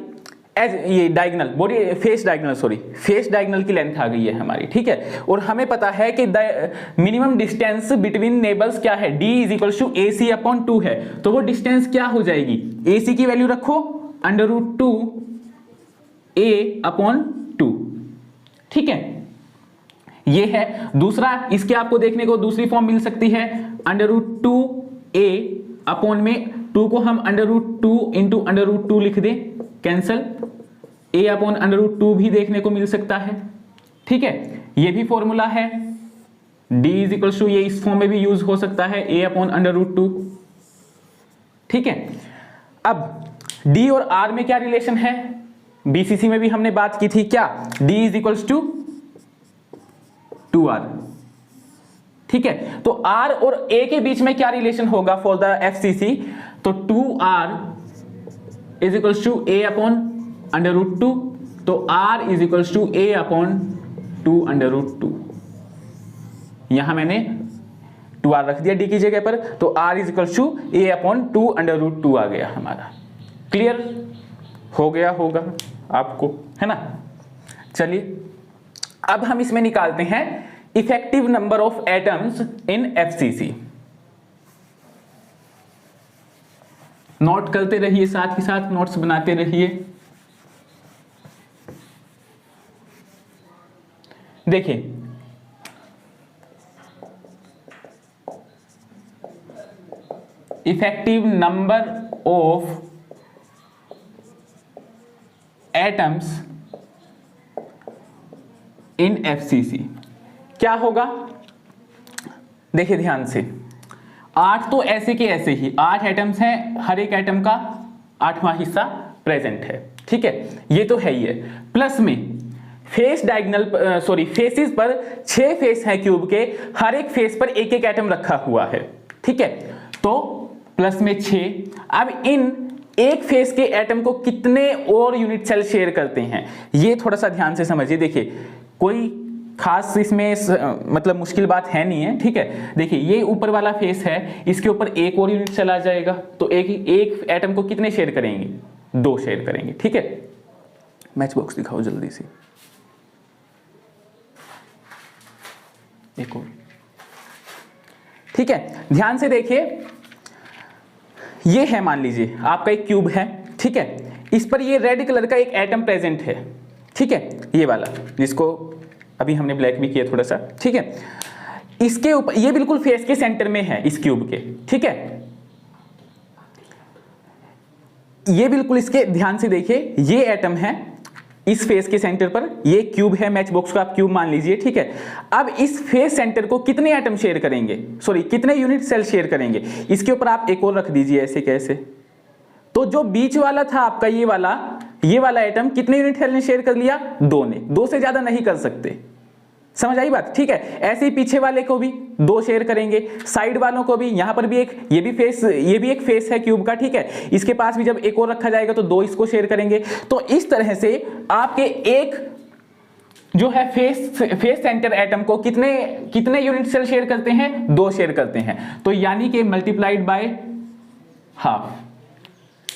S1: एज ये डायगोनल बॉडी फेस डायगोनल की लेंथ आ गई है हमारी। ठीक है, और हमें पता है कि मिनिमम डिस्टेंस बिटवीन नेबर्स क्या है, d is equal to A C upon 2 है, तो वो डिस्टेंस क्या हो जाएगी, ए सी की वैल्यू रखो √2a अपॉन 2। ठीक है, ये है दूसरा। इसके आपको देखने को दूसरी फॉर्म मिल सकती है, √2a अपॉन में 2 को हम √2 इंटू √2 लिख दें, कैंसल, a अपॉन √2 भी देखने को मिल सकता है। ठीक है, ये भी फॉर्मूला है, d इज इक्वल टू, ये इस फॉर्म में भी यूज हो सकता है, a अपॉन √2। ठीक है, अब d और r में क्या रिलेशन है, बीसीसी में भी हमने बात की थी, क्या, d is equal to 2r। ठीक है, तो r और a के बीच में क्या रिलेशन होगा फॉर द एफसीसी, तो 2r is equal to a upon √2, तो r is equal to a upon 2 √2। यहां मैंने 2r रख दिया d की जगह पर, तो r is equal to a upon 2 √2 आ गया हमारा। क्लियर हो गया होगा आपको, है ना। चलिए अब हम इसमें निकालते हैं effective number of atoms in FCC. Note करते रहिए, साथ ही साथ नोट्स बनाते रहिए। देखिए, effective number of atoms in FCC क्या होगा, देखिए ध्यान से, 8 तो ऐसे के ऐसे ही 8 एटम्स हैं, हर एक एटम का 8वां हिस्सा प्रेजेंट है। ठीक है, ये तो है ही है, प्लस में फेस डायगोनल फेसिस पर 6 फेस हैं क्यूब के, हर एक फेस पर एक एक एटम रखा हुआ है। ठीक है, तो प्लस में 6। अब इन एक फेस के एटम को कितने और यूनिट सेल शेयर करते हैं, ये थोड़ा सा ध्यान से समझिए। देखिए, कोई खास इसमें मतलब मुश्किल बात है नहीं है। ठीक है, देखिए ये ऊपर वाला फेस है, इसके ऊपर एक और यूनिट सेल आ जाएगा, तो एक एटम को कितने शेयर करेंगे, 2 शेयर करेंगे। ठीक है, मैच बॉक्स दिखाओ जल्दी से, एक और। ठीक है, ध्यान से देखिए, ये है, मान लीजिए आपका एक क्यूब है। ठीक है, इस पर ये रेड कलर का एक एटम प्रेजेंट है। ठीक है, ये वाला जिसको अभी हमने ब्लैक भी किया थोड़ा सा। ठीक है, इसके ऊपर ये बिल्कुल फेस के सेंटर में है इस क्यूब के। ठीक है, ये बिल्कुल इसके ध्यान से देखिए, ये एटम है इस फेस के सेंटर पर, ये क्यूब है, मैच बॉक्स का आप क्यूब मान लीजिए। ठीक है, अब इस फेस सेंटर को कितने एटम शेयर करेंगे, कितने यूनिट सेल शेयर करेंगे, इसके ऊपर आप एक और रख दीजिए ऐसे कैसे। तो जो बीच वाला था आपका ये वाला एटम कितने यूनिट सेल ने शेयर कर लिया, 2 ने, 2 से ज्यादा नहीं कर सकते। समझ आई बात। ठीक है, ऐसे ही पीछे वाले को भी 2 शेयर करेंगे, साइड वालों को भी, यहां पर भी एक, ये भी एक फेस है क्यूब का। ठीक है, इसके पास भी जब एक और रखा जाएगा तो 2 इसको शेयर करेंगे। तो इस तरह से आपके एक जो है फेस सेंटर एटम को कितने यूनिट सेल शेयर करते हैं, 2 शेयर करते हैं। तो यानी कि मल्टीप्लाइड बाय हाफ,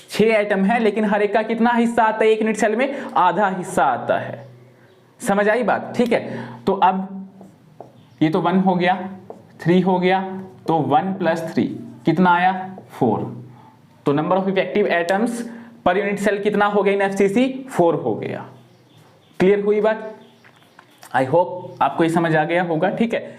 S1: 6 एटम है, लेकिन हर एक का कितना हिस्सा आता है, एक यूनिट सेल में आधा हिस्सा आता है। समझ आई बात। ठीक है, तो अब ये तो 1 हो गया, 3 हो गया, तो 1 + 3 कितना आया, 4। तो number of effective atoms per unit cell कितना हो गया इन एफसीसी, 4 हो गया। क्लियर हुई बात। आई होप आपको ये समझ आ गया होगा। ठीक है।